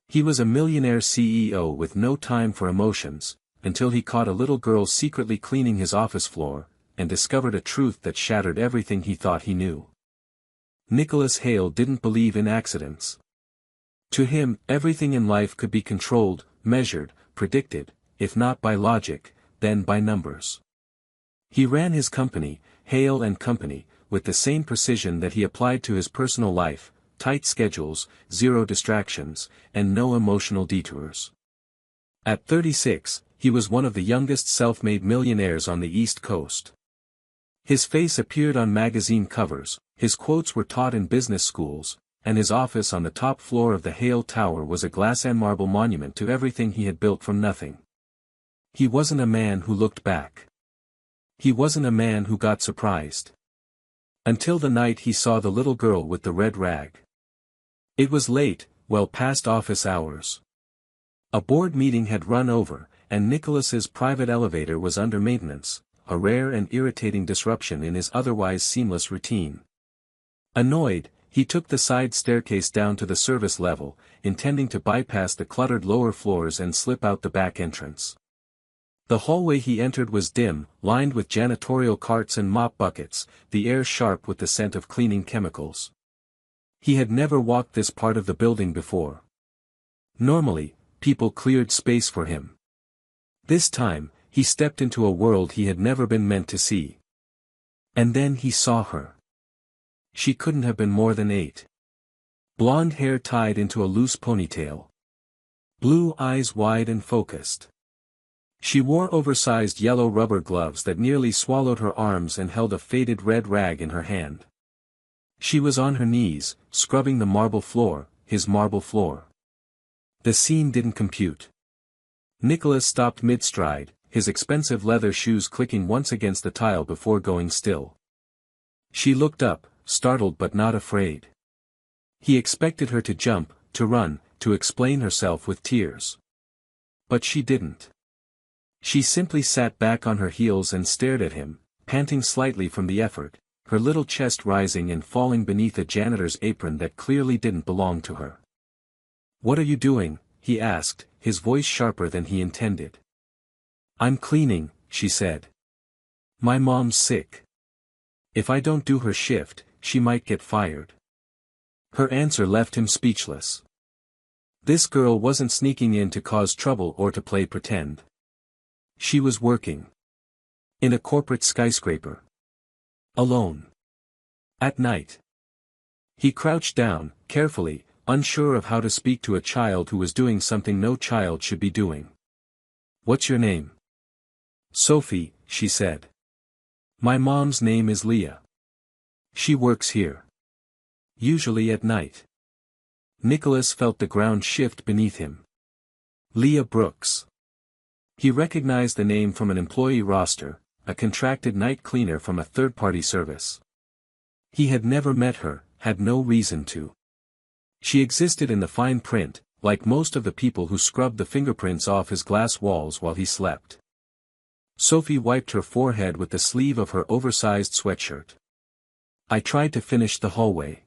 He was a millionaire CEO with no time for emotions, until he caught a little girl secretly cleaning his office floor, and discovered a truth that shattered everything he thought he knew. Nicholas Hale didn't believe in accidents. To him, everything in life could be controlled, measured, predicted, if not by logic, then by numbers. He ran his company, Hale and Company, with the same precision that he applied to his personal life: tight schedules, zero distractions, and no emotional detours. At 36, he was one of the youngest self-made millionaires on the East Coast. His face appeared on magazine covers, his quotes were taught in business schools, and his office on the top floor of the Hale Tower was a glass and marble monument to everything he had built from nothing. He wasn't a man who looked back. He wasn't a man who got surprised. Until the night he saw the little girl with the red rag. It was late, well past office hours. A board meeting had run over, and Nicholas's private elevator was under maintenance, a rare and irritating disruption in his otherwise seamless routine. Annoyed, he took the side staircase down to the service level, intending to bypass the cluttered lower floors and slip out the back entrance. The hallway he entered was dim, lined with janitorial carts and mop buckets, the air sharp with the scent of cleaning chemicals. He had never walked this part of the building before. Normally, people cleared space for him. This time, he stepped into a world he had never been meant to see. And then he saw her. She couldn't have been more than 8. Blonde hair tied into a loose ponytail. Blue eyes wide and focused. She wore oversized yellow rubber gloves that nearly swallowed her arms and held a faded red rag in her hand. She was on her knees, scrubbing the marble floor, his marble floor. The scene didn't compute. Nicholas stopped mid-stride, his expensive leather shoes clicking once against the tile before going still. She looked up, startled but not afraid. He expected her to jump, to run, to explain herself with tears. But she didn't. She simply sat back on her heels and stared at him, panting slightly from the effort, her little chest rising and falling beneath a janitor's apron that clearly didn't belong to her. "What are you doing?" he asked, his voice sharper than he intended. "I'm cleaning," she said. "My mom's sick. If I don't do her shift, she might get fired." Her answer left him speechless. This girl wasn't sneaking in to cause trouble or to play pretend. She was working. In a corporate skyscraper. Alone. At night. He crouched down, carefully, unsure of how to speak to a child who was doing something no child should be doing. "What's your name?" "Sophie," she said. "My mom's name is Leah. She works here. Usually at night." Nicholas felt the ground shift beneath him. Leah Brooks. He recognized the name from an employee roster, a contracted night cleaner from a third-party service. He had never met her, had no reason to. She existed in the fine print, like most of the people who scrubbed the fingerprints off his glass walls while he slept. Sophie wiped her forehead with the sleeve of her oversized sweatshirt. "I tried to finish the hallway.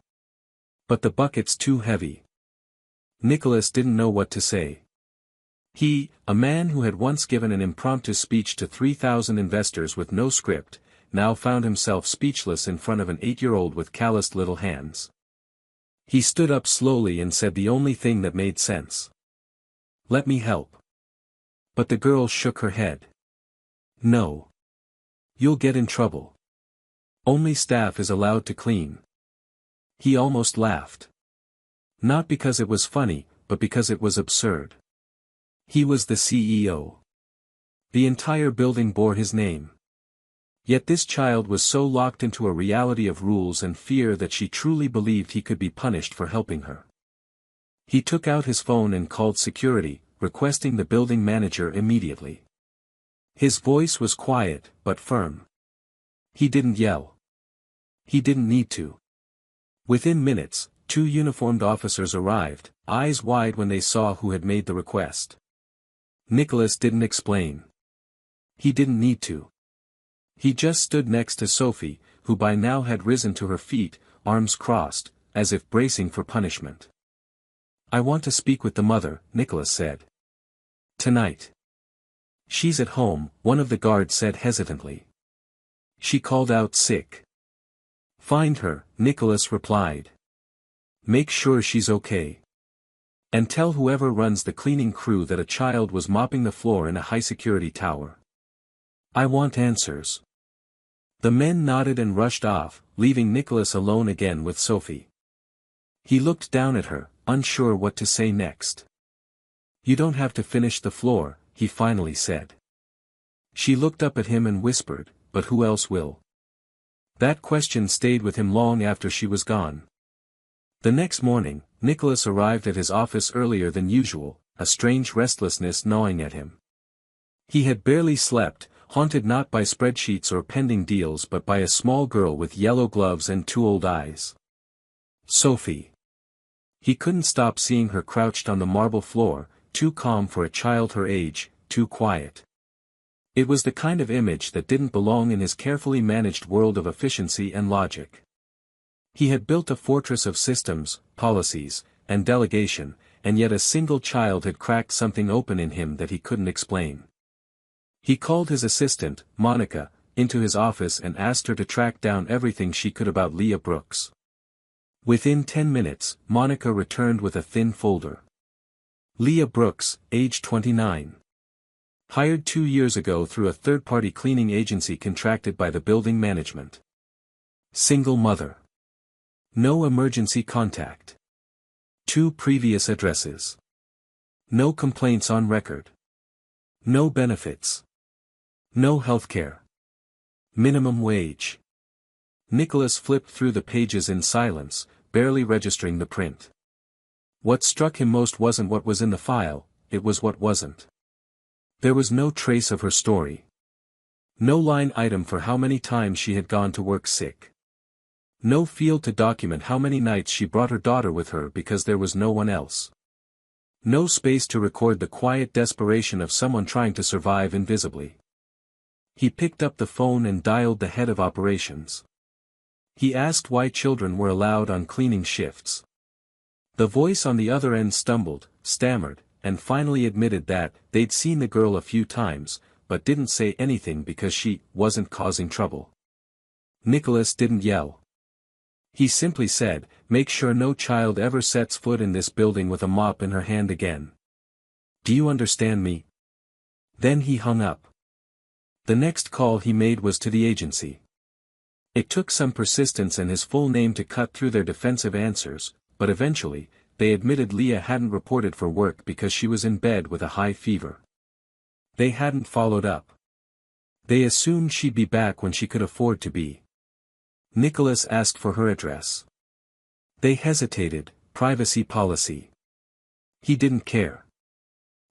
But the bucket's too heavy." Nicholas didn't know what to say. He, a man who had once given an impromptu speech to 3,000 investors with no script, now found himself speechless in front of an 8-year-old with calloused little hands. He stood up slowly and said the only thing that made sense. "Let me help." But the girl shook her head. "No. You'll get in trouble. Only staff is allowed to clean." He almost laughed. Not because it was funny, but because it was absurd. He was the CEO. The entire building bore his name. Yet this child was so locked into a reality of rules and fear that she truly believed he could be punished for helping her. He took out his phone and called security, requesting the building manager immediately. His voice was quiet, but firm. He didn't yell. He didn't need to. Within minutes, 2 uniformed officers arrived, eyes wide when they saw who had made the request. Nicholas didn't explain. He didn't need to. He just stood next to Sophie, who by now had risen to her feet, arms crossed, as if bracing for punishment. I want to speak with the mother, Nicholas said. Tonight. She's at home, one of the guards said hesitantly. She called out sick. Find her, Nicholas replied. Make sure she's okay. And tell whoever runs the cleaning crew that a child was mopping the floor in a high-security tower. I want answers. The men nodded and rushed off, leaving Nicholas alone again with Sophie. He looked down at her, unsure what to say next. You don't have to finish the floor, he finally said. She looked up at him and whispered, but who else will? That question stayed with him long after she was gone. The next morning, Nicholas arrived at his office earlier than usual, a strange restlessness gnawing at him. He had barely slept, haunted not by spreadsheets or pending deals but by a small girl with yellow gloves and two old eyes. Sophie. He couldn't stop seeing her crouched on the marble floor, too calm for a child her age, too quiet. It was the kind of image that didn't belong in his carefully managed world of efficiency and logic. He had built a fortress of systems, policies, and delegation, and yet a single child had cracked something open in him that he couldn't explain. He called his assistant, Monica, into his office and asked her to track down everything she could about Leah Brooks. Within 10 minutes, Monica returned with a thin folder. Leah Brooks, age 29. Hired 2 years ago through a third-party cleaning agency contracted by the building management. Single mother. No emergency contact. 2 previous addresses. No complaints on record. No benefits. No healthcare. Minimum wage. Nicholas flipped through the pages in silence, barely registering the print. What struck him most wasn't what was in the file, it was what wasn't. There was no trace of her story. No line item for how many times she had gone to work sick. No field to document how many nights she brought her daughter with her because there was no one else. No space to record the quiet desperation of someone trying to survive invisibly. He picked up the phone and dialed the head of operations. He asked why children were allowed on cleaning shifts. The voice on the other end stumbled, stammered, and finally admitted that they'd seen the girl a few times, but didn't say anything because she wasn't causing trouble. Nicholas didn't yell. He simply said, make sure no child ever sets foot in this building with a mop in her hand again. Do you understand me? Then he hung up. The next call he made was to the agency. It took some persistence and his full name to cut through their defensive answers, but eventually, they admitted Leah hadn't reported for work because she was in bed with a high fever. They hadn't followed up. They assumed she'd be back when she could afford to be. Nicholas asked for her address. They hesitated, privacy policy. He didn't care.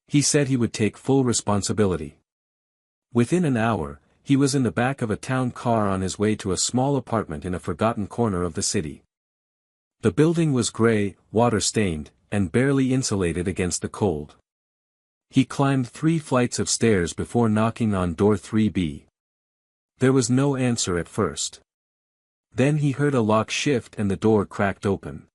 He said he would take full responsibility. Within an hour, he was in the back of a town car on his way to a small apartment in a forgotten corner of the city. The building was gray, water-stained, and barely insulated against the cold. He climbed 3 flights of stairs before knocking on door 3B. There was no answer at first. Then he heard a lock shift and the door cracked open.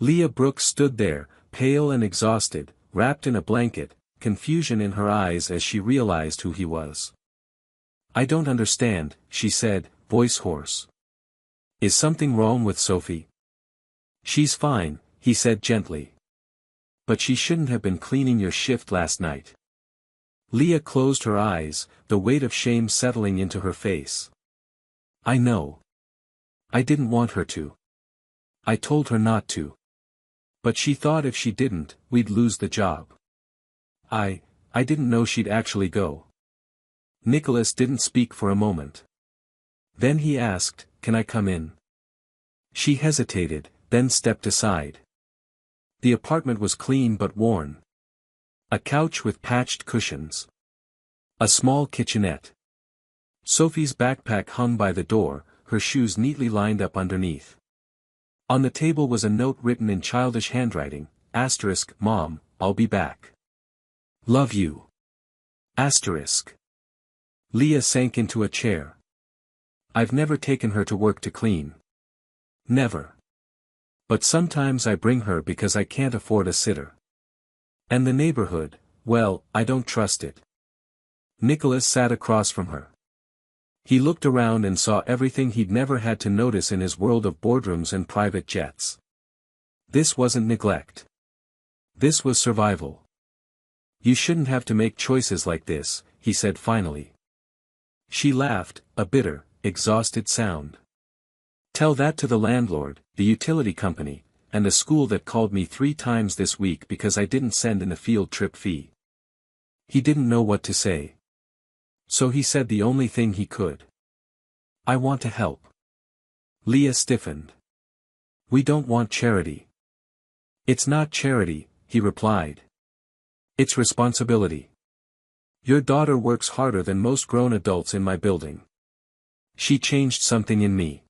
Leah Brooks stood there, pale and exhausted, wrapped in a blanket, confusion in her eyes as she realized who he was. I don't understand, she said, voice hoarse. Is something wrong with Sophie? She's fine, he said gently. But she shouldn't have been cleaning your shift last night. Leah closed her eyes, the weight of shame settling into her face. I know. I didn't want her to. I told her not to. But she thought if she didn't, we'd lose the job. I didn't know she'd actually go. Nicholas didn't speak for a moment. Then he asked, can I come in? She hesitated, then stepped aside. The apartment was clean but worn. A couch with patched cushions. A small kitchenette. Sophie's backpack hung by the door, her shoes neatly lined up underneath. On the table was a note written in childish handwriting, *, Mom, I'll be back. Love you. *. Leah sank into a chair. I've never taken her to work to clean. Never. But sometimes I bring her because I can't afford a sitter. And the neighborhood, well, I don't trust it. Nicholas sat across from her. He looked around and saw everything he'd never had to notice in his world of boardrooms and private jets. This wasn't neglect. This was survival. You shouldn't have to make choices like this, he said finally. She laughed, a bitter, exhausted sound. Tell that to the landlord, the utility company, and the school that called me 3 times this week because I didn't send in a field trip fee. He didn't know what to say. So he said the only thing he could. I want to help. Leah stiffened. We don't want charity. It's not charity, he replied. It's responsibility. Your daughter works harder than most grown adults in my building. She changed something in me.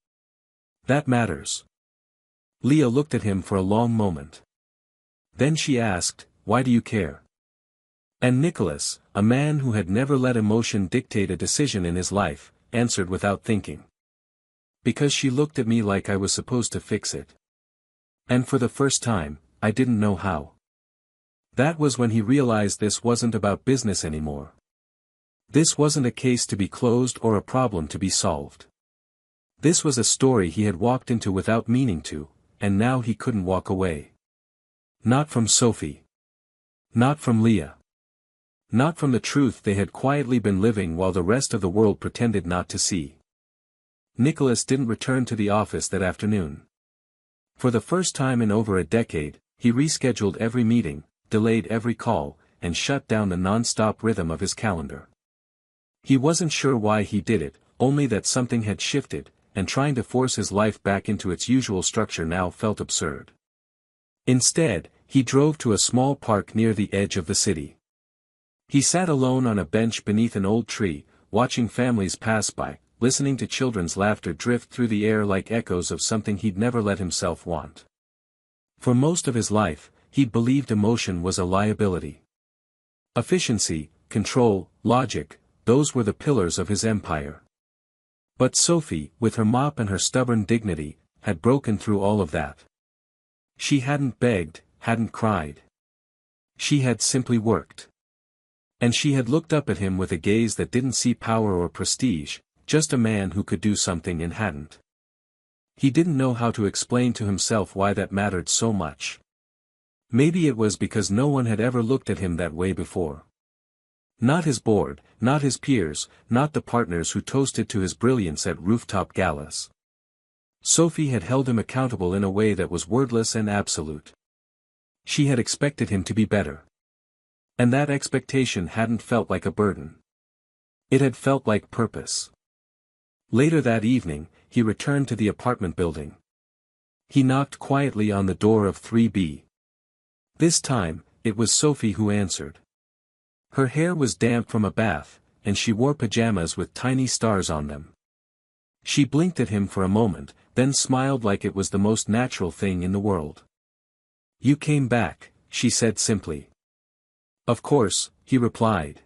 That matters. Leah looked at him for a long moment. Then she asked, why do you care? And Nicholas, a man who had never let emotion dictate a decision in his life, answered without thinking. Because she looked at me like I was supposed to fix it. And for the first time, I didn't know how. That was when he realized this wasn't about business anymore. This wasn't a case to be closed or a problem to be solved. This was a story he had walked into without meaning to, and now he couldn't walk away. Not from Sophie. Not from Leah. Not from the truth they had quietly been living while the rest of the world pretended not to see. Nicholas didn't return to the office that afternoon. For the first time in over a decade, he rescheduled every meeting, delayed every call, and shut down the non-stop rhythm of his calendar. He wasn't sure why he did it, only that something had shifted, and trying to force his life back into its usual structure now felt absurd. Instead, he drove to a small park near the edge of the city. He sat alone on a bench beneath an old tree, watching families pass by, listening to children's laughter drift through the air like echoes of something he'd never let himself want. For most of his life, he'd believed emotion was a liability. Efficiency, control, logic, those were the pillars of his empire. But Sophie, with her mop and her stubborn dignity, had broken through all of that. She hadn't begged, hadn't cried. She had simply worked. And she had looked up at him with a gaze that didn't see power or prestige, just a man who could do something and hadn't. He didn't know how to explain to himself why that mattered so much. Maybe it was because no one had ever looked at him that way before. Not his board, not his peers, not the partners who toasted to his brilliance at rooftop galas. Sophie had held him accountable in a way that was wordless and absolute. She had expected him to be better. And that expectation hadn't felt like a burden. It had felt like purpose. Later that evening, he returned to the apartment building. He knocked quietly on the door of 3B. This time, it was Sophie who answered. Her hair was damp from a bath, and she wore pajamas with tiny stars on them. She blinked at him for a moment, then smiled like it was the most natural thing in the world. You came back, she said simply. Of course, he replied.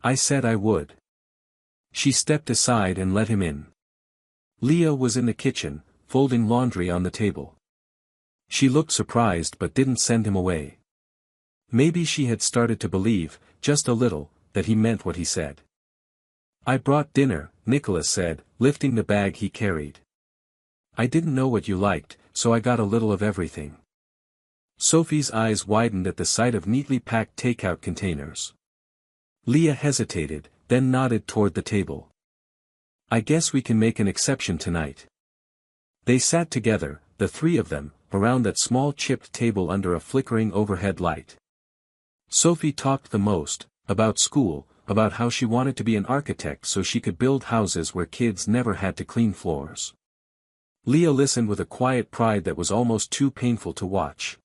I said I would. She stepped aside and let him in. Leah was in the kitchen, folding laundry on the table. She looked surprised but didn't send him away. Maybe she had started to believe, just a little, that he meant what he said. I brought dinner, Nicholas said, lifting the bag he carried. I didn't know what you liked, so I got a little of everything. Sophie's eyes widened at the sight of neatly packed takeout containers. Leah hesitated, then nodded toward the table. I guess we can make an exception tonight. They sat together, the 3 of them, around that small chipped table under a flickering overhead light. Sophie talked the most, about school, about how she wanted to be an architect so she could build houses where kids never had to clean floors. Leah listened with a quiet pride that was almost too painful to watch.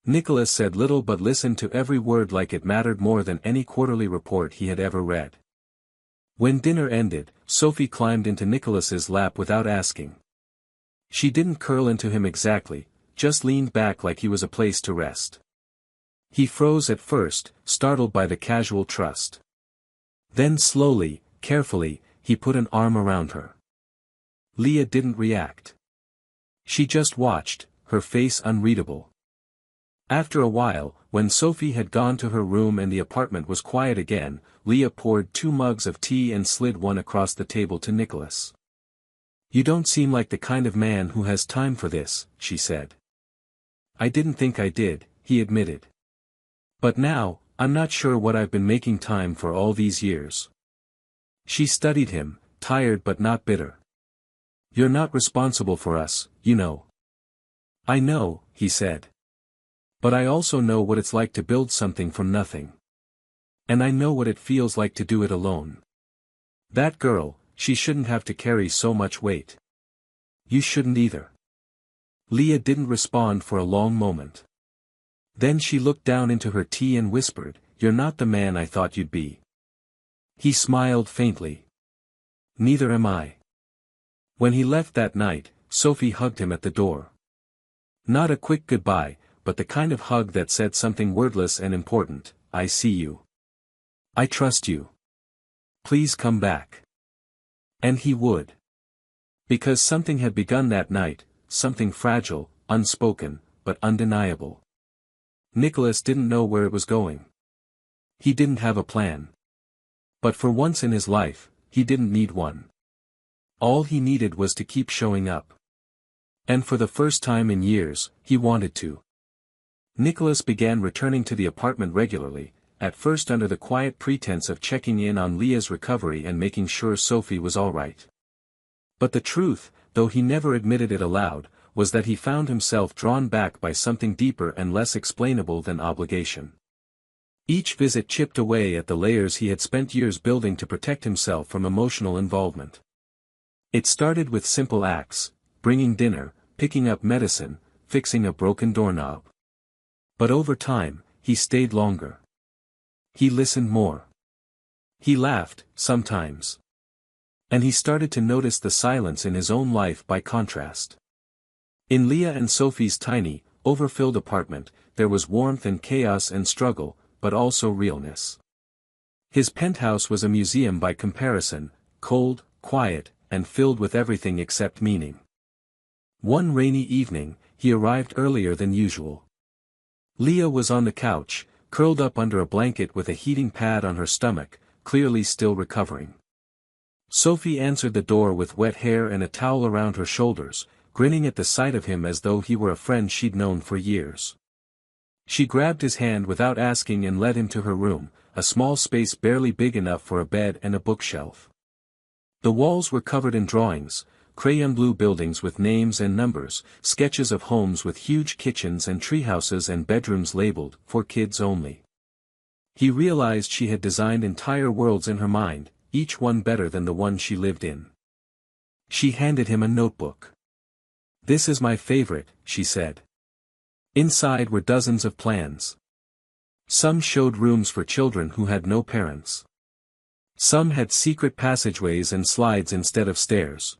Nicholas said little but listened to every word like it mattered more than any quarterly report he had ever read. When dinner ended, Sophie climbed into Nicholas's lap without asking. She didn't curl into him exactly, just leaned back like he was a place to rest. He froze at first, startled by the casual trust. Then slowly, carefully, he put an arm around her. Leah didn't react. She just watched, her face unreadable. After a while, when Sophie had gone to her room and the apartment was quiet again, Leah poured 2 mugs of tea and slid one across the table to Nicholas. "You don't seem like the kind of man who has time for this," she said. "I didn't think I did," he admitted. "But now, I'm not sure what I've been making time for all these years." She studied him, tired but not bitter. "You're not responsible for us, you know." "I know," he said. "But I also know what it's like to build something from nothing. And I know what it feels like to do it alone. That girl, she shouldn't have to carry so much weight. You shouldn't either." Leah didn't respond for a long moment. Then she looked down into her tea and whispered, "You're not the man I thought you'd be." He smiled faintly. "Neither am I." When he left that night, Sophie hugged him at the door. Not a quick goodbye, but the kind of hug that said something wordless and important: "I see you. I trust you. Please come back." And he would. Because something had begun that night, something fragile, unspoken, but undeniable. Nicholas didn't know where it was going. He didn't have a plan. But for once in his life, he didn't need one. All he needed was to keep showing up. And for the first time in years, he wanted to. Nicholas began returning to the apartment regularly, at first under the quiet pretense of checking in on Leah's recovery and making sure Sophie was all right. But the truth, though he never admitted it aloud, was that he found himself drawn back by something deeper and less explainable than obligation. Each visit chipped away at the layers he had spent years building to protect himself from emotional involvement. It started with simple acts: bringing dinner, picking up medicine, fixing a broken doorknob. But over time, he stayed longer. He listened more. He laughed, sometimes. And he started to notice the silence in his own life by contrast. In Leah and Sophie's tiny, overfilled apartment, there was warmth and chaos and struggle, but also realness. His penthouse was a museum by comparison, cold, quiet, and filled with everything except meaning. One rainy evening, he arrived earlier than usual. Leah was on the couch, curled up under a blanket with a heating pad on her stomach, clearly still recovering. Sophie answered the door with wet hair and a towel around her shoulders, grinning at the sight of him as though he were a friend she'd known for years. She grabbed his hand without asking and led him to her room, a small space barely big enough for a bed and a bookshelf. The walls were covered in drawings, crayon blue buildings with names and numbers, sketches of homes with huge kitchens and treehouses and bedrooms labeled, "For kids only." He realized she had designed entire worlds in her mind, each one better than the one she lived in. She handed him a notebook. "This is my favorite," she said. Inside were dozens of plans. Some showed rooms for children who had no parents. Some had secret passageways and slides instead of stairs.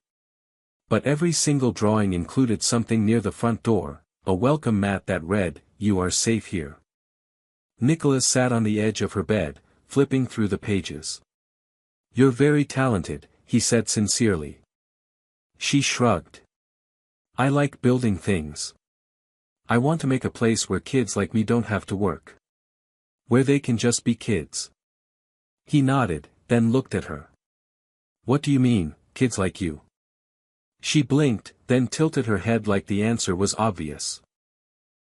But every single drawing included something near the front door, a welcome mat that read, "You are safe here." Nicholas sat on the edge of her bed, flipping through the pages. "You're very talented," he said sincerely. She shrugged. "I like building things. I want to make a place where kids like me don't have to work. Where they can just be kids." He nodded, then looked at her. "What do you mean, kids like you?" She blinked, then tilted her head like the answer was obvious.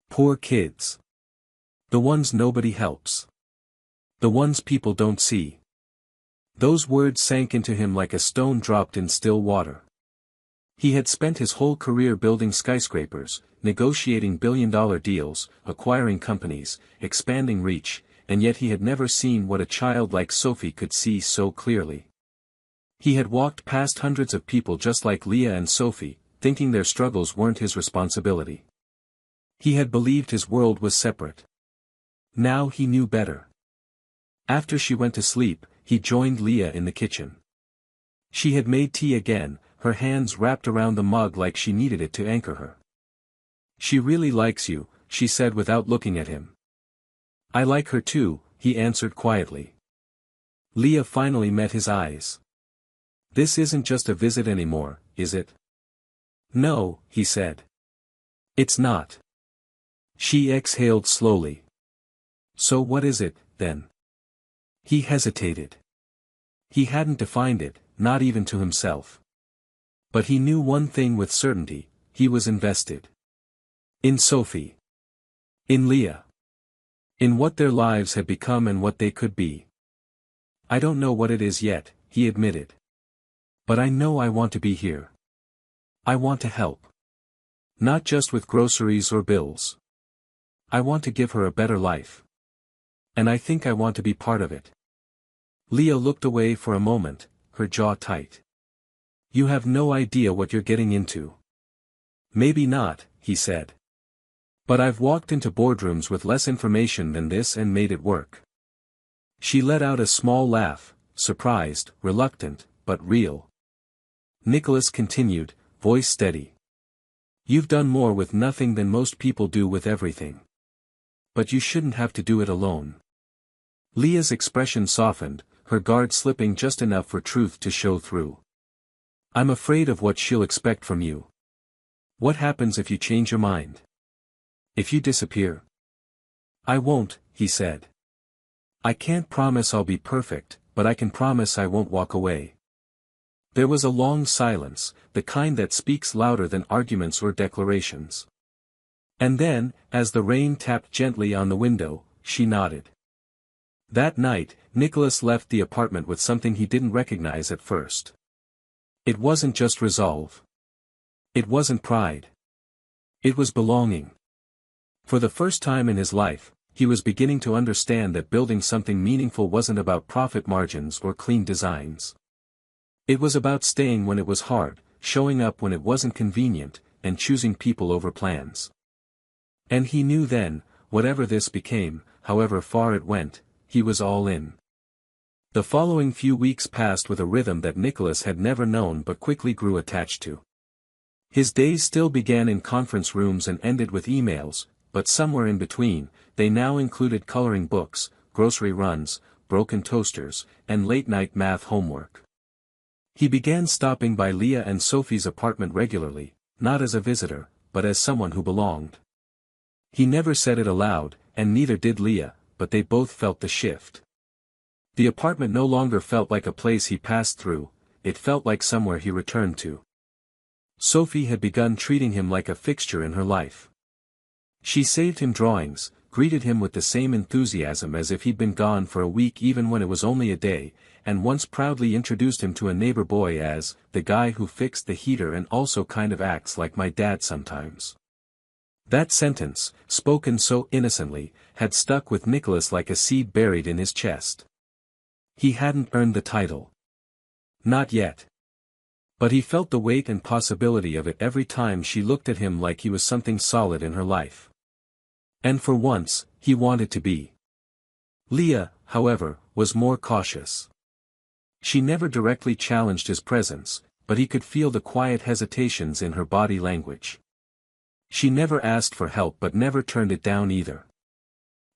"Poor kids. The ones nobody helps. The ones people don't see." Those words sank into him like a stone dropped in still water. He had spent his whole career building skyscrapers, negotiating billion-dollar deals, acquiring companies, expanding reach, and yet he had never seen what a child like Sophie could see so clearly. He had walked past hundreds of people just like Leah and Sophie, thinking their struggles weren't his responsibility. He had believed his world was separate. Now he knew better. After she went to sleep, he joined Leah in the kitchen. She had made tea again, her hands wrapped around the mug like she needed it to anchor her. "She really likes you," she said without looking at him. "I like her too," he answered quietly. Leah finally met his eyes. "This isn't just a visit anymore, is it?" "No," he said. It's not. She exhaled slowly. So what is it, then? He hesitated. He hadn't defined it, not even to himself. But he knew one thing with certainty, he was invested. In Sophie. In Leah. In what their lives had become and what they could be. I don't know what it is yet, he admitted. But I know I want to be here. I want to help. Not just with groceries or bills. I want to give her a better life. And I think I want to be part of it. Leah looked away for a moment, her jaw tight. You have no idea what you're getting into. Maybe not, he said. But I've walked into boardrooms with less information than this and made it work. She let out a small laugh, surprised, reluctant, but real. Nicholas continued, voice steady. You've done more with nothing than most people do with everything. But you shouldn't have to do it alone. Leah's expression softened, her guard slipping just enough for truth to show through. I'm afraid of what she'll expect from you. What happens if you change your mind? If you disappear? I won't, he said. I can't promise I'll be perfect, but I can promise I won't walk away. There was a long silence, the kind that speaks louder than arguments or declarations. And then, as the rain tapped gently on the window, she nodded. That night, Nicholas left the apartment with something he didn't recognize at first. It wasn't just resolve. It wasn't pride. It was belonging. For the first time in his life, he was beginning to understand that building something meaningful wasn't about profit margins or clean designs. It was about staying when it was hard, showing up when it wasn't convenient, and choosing people over plans. And he knew then, whatever this became, however far it went, he was all in. The following few weeks passed with a rhythm that Nicholas had never known but quickly grew attached to. His days still began in conference rooms and ended with emails, but somewhere in between, they now included coloring books, grocery runs, broken toasters, and late-night math homework. He began stopping by Leah and Sophie's apartment regularly, not as a visitor, but as someone who belonged. He never said it aloud, and neither did Leah, but they both felt the shift. The apartment no longer felt like a place he passed through, it felt like somewhere he returned to. Sophie had begun treating him like a fixture in her life. She saved him drawings, greeted him with the same enthusiasm as if he'd been gone for a week even when it was only a day, and once proudly introduced him to a neighbor boy as, the guy who fixed the heater and also kind of acts like my dad sometimes. That sentence, spoken so innocently, had stuck with Nicholas like a seed buried in his chest. He hadn't earned the title. Not yet. But he felt the weight and possibility of it every time she looked at him like he was something solid in her life. And for once, he wanted to be. Leah, however, was more cautious. She never directly challenged his presence, but he could feel the quiet hesitations in her body language. She never asked for help but never turned it down either.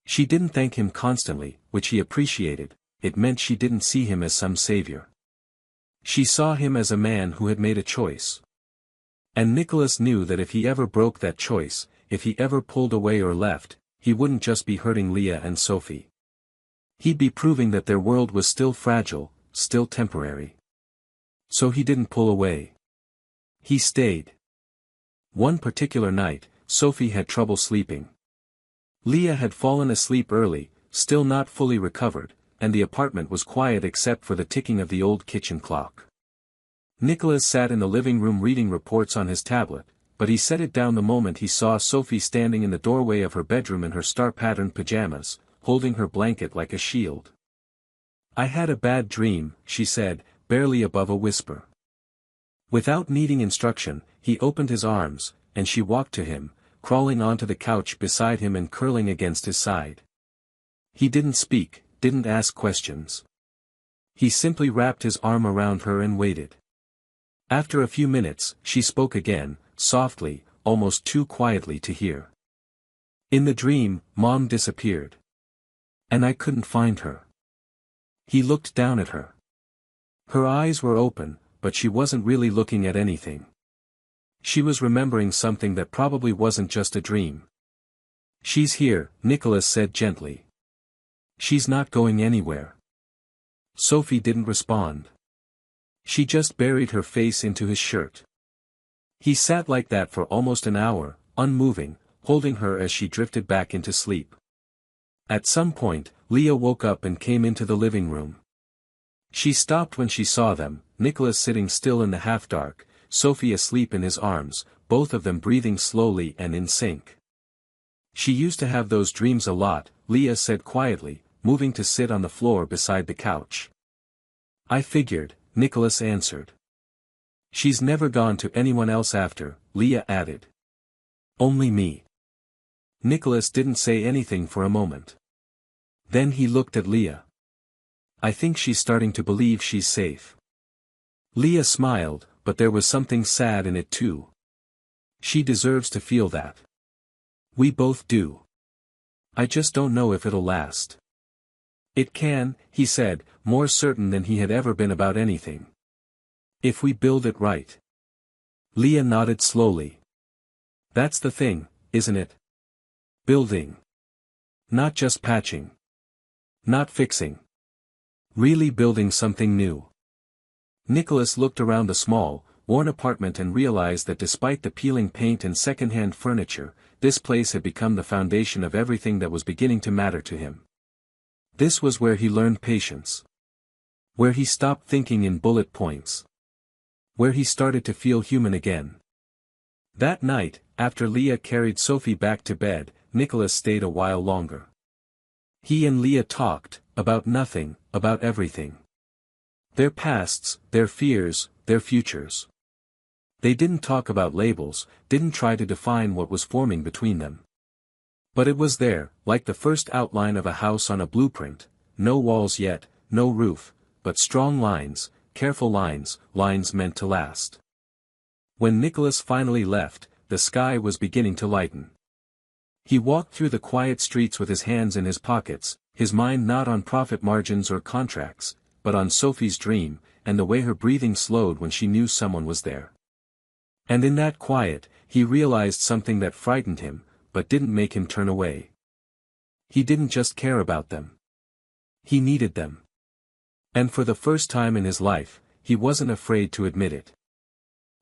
She didn't thank him constantly, which he appreciated, it meant she didn't see him as some savior. She saw him as a man who had made a choice. And Nicholas knew that if he ever broke that choice, if he ever pulled away or left, he wouldn't just be hurting Leah and Sophie. He'd be proving that their world was still fragile, still temporary. So he didn't pull away. He stayed. One particular night, Sophie had trouble sleeping. Leah had fallen asleep early, still not fully recovered, and the apartment was quiet except for the ticking of the old kitchen clock. Nicholas sat in the living room reading reports on his tablet, but he set it down the moment he saw Sophie standing in the doorway of her bedroom in her star-patterned pajamas, holding her blanket like a shield. I had a bad dream, she said, barely above a whisper. Without needing instruction, he opened his arms, and she walked to him, crawling onto the couch beside him and curling against his side. He didn't speak, didn't ask questions. He simply wrapped his arm around her and waited. After a few minutes, she spoke again, softly, almost too quietly to hear. In the dream, Mom disappeared. And I couldn't find her. He looked down at her. Her eyes were open, but she wasn't really looking at anything. She was remembering something that probably wasn't just a dream. "She's here," Nicholas said gently. "She's not going anywhere." Sophie didn't respond. She just buried her face into his shirt. He sat like that for almost an hour, unmoving, holding her as she drifted back into sleep. At some point, Leah woke up and came into the living room. She stopped when she saw them, Nicholas sitting still in the half-dark, Sophie asleep in his arms, both of them breathing slowly and in sync. "She used to have those dreams a lot," Leah said quietly, moving to sit on the floor beside the couch. "I figured," Nicholas answered. "She's never gone to anyone else after," Leah added. "Only me." Nicholas didn't say anything for a moment. Then he looked at Leah. "I think she's starting to believe she's safe." Leah smiled, but there was something sad in it too. "She deserves to feel that. We both do. I just don't know if it'll last." "It can," he said, more certain than he had ever been about anything. "If we build it right." Leah nodded slowly. "That's the thing, isn't it? Building. Not just patching. Not fixing. Really building something new." Nicholas looked around the small, worn apartment and realized that despite the peeling paint and second-hand furniture, this place had become the foundation of everything that was beginning to matter to him. This was where he learned patience. Where he stopped thinking in bullet points. Where he started to feel human again. That night, after Leah carried Sophie back to bed, Nicholas stayed a while longer. He and Leah talked, about nothing, about everything. Their pasts, their fears, their futures. They didn't talk about labels, didn't try to define what was forming between them. But it was there, like the first outline of a house on a blueprint, no walls yet, no roof, but strong lines, careful lines, lines meant to last. When Nicholas finally left, the sky was beginning to lighten. He walked through the quiet streets with his hands in his pockets, his mind not on profit margins or contracts, but on Sophie's dream, and the way her breathing slowed when she knew someone was there. And in that quiet, he realized something that frightened him, but didn't make him turn away. He didn't just care about them. He needed them. And for the first time in his life, he wasn't afraid to admit it.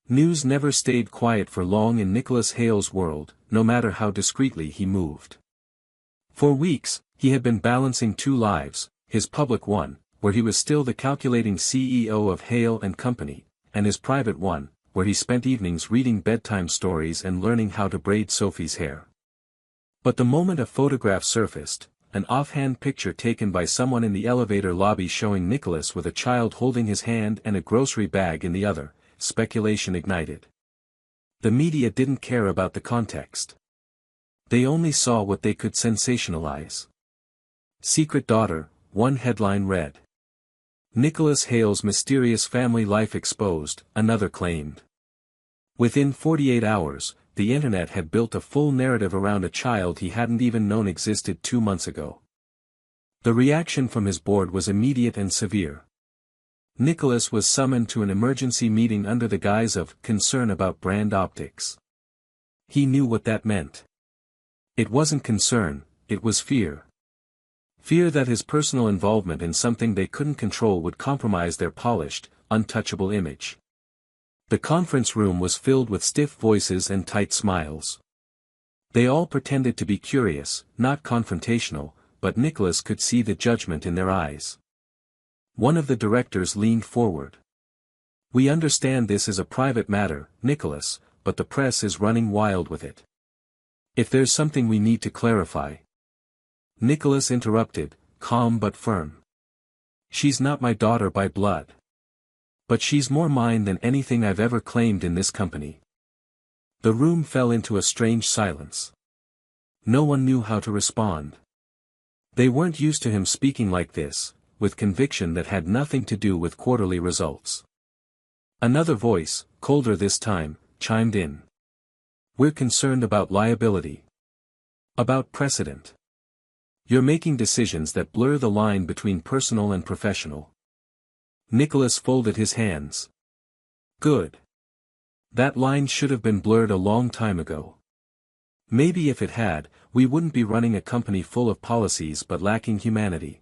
News never stayed quiet for long in Nicholas Hale's world, no matter how discreetly he moved. For weeks, he had been balancing two lives, his public one, where he was still the calculating CEO of Hale and Company, and his private one, where he spent evenings reading bedtime stories and learning how to braid Sophie's hair. But the moment a photograph surfaced, an offhand picture taken by someone in the elevator lobby showing Nicholas with a child holding his hand and a grocery bag in the other, speculation ignited. The media didn't care about the context. They only saw what they could sensationalize. "Secret daughter," one headline read. "Nicholas Hale's mysterious family life exposed," another claimed. Within 48 hours, the internet had built a full narrative around a child he hadn't even known existed 2 months ago. The reaction from his board was immediate and severe. Nicholas was summoned to an emergency meeting under the guise of concern about brand optics. He knew what that meant. It wasn't concern, it was fear. Fear that his personal involvement in something they couldn't control would compromise their polished, untouchable image. The conference room was filled with stiff voices and tight smiles. They all pretended to be curious, not confrontational, but Nicholas could see the judgment in their eyes. One of the directors leaned forward. "We understand this is a private matter, Nicholas, but the press is running wild with it. If there's something we need to clarify." Nicholas interrupted, calm but firm. "She's not my daughter by blood. But she's more mine than anything I've ever claimed in this company." The room fell into a strange silence. No one knew how to respond. They weren't used to him speaking like this, with conviction that had nothing to do with quarterly results. Another voice, colder this time, chimed in. "We're concerned about liability. About precedent. You're making decisions that blur the line between personal and professional." Nicholas folded his hands. "Good. That line should have been blurred a long time ago. Maybe if it had, we wouldn't be running a company full of policies but lacking humanity.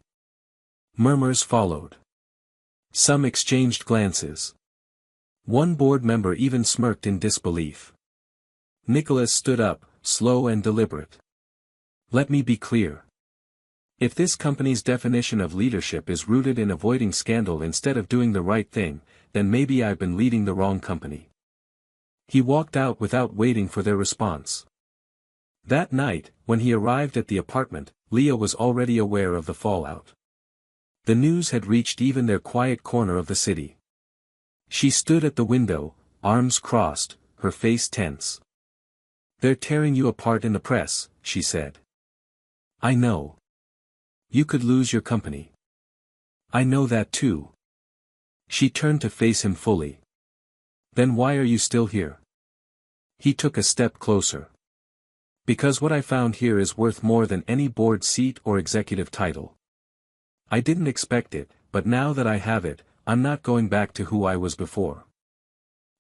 Murmurs followed. Some exchanged glances. One board member even smirked in disbelief. Nicholas stood up, slow and deliberate. Let me be clear. If this company's definition of leadership is rooted in avoiding scandal instead of doing the right thing, then maybe I've been leading the wrong company. He walked out without waiting for their response. That night, when he arrived at the apartment, Leah was already aware of the fallout. The news had reached even their quiet corner of the city. She stood at the window, arms crossed, her face tense. They're tearing you apart in the press, she said. I know. You could lose your company. I know that too. She turned to face him fully. Then why are you still here? He took a step closer. Because what I found here is worth more than any board seat or executive title. I didn't expect it, but now that I have it, I'm not going back to who I was before.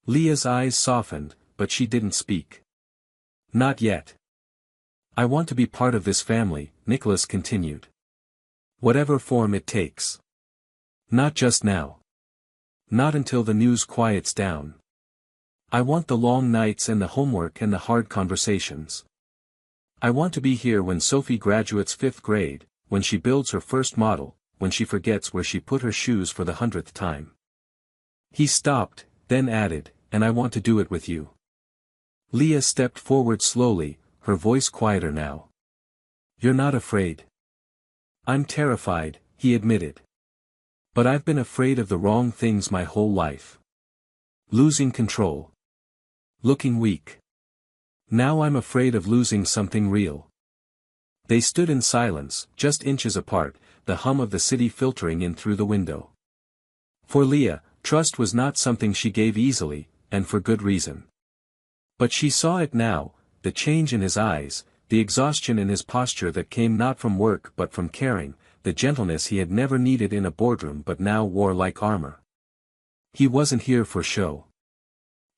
Leah's eyes softened, but she didn't speak. Not yet. I want to be part of this family, Nicholas continued. Whatever form it takes. Not just now. Not until the news quiets down. I want the long nights and the homework and the hard conversations. I want to be here when Sophie graduates 5th grade, when she builds her first model, when she forgets where she put her shoes for the 100th time. He stopped, then added, and I want to do it with you. Leah stepped forward slowly, her voice quieter now. You're not afraid. I'm terrified, he admitted. But I've been afraid of the wrong things my whole life. Losing control. Looking weak. Now I'm afraid of losing something real. They stood in silence, just inches apart, the hum of the city filtering in through the window. For Leah, trust was not something she gave easily, and for good reason. But she saw it now, the change in his eyes, the exhaustion in his posture that came not from work but from caring, the gentleness he had never needed in a boardroom but now wore like armor. He wasn't here for show.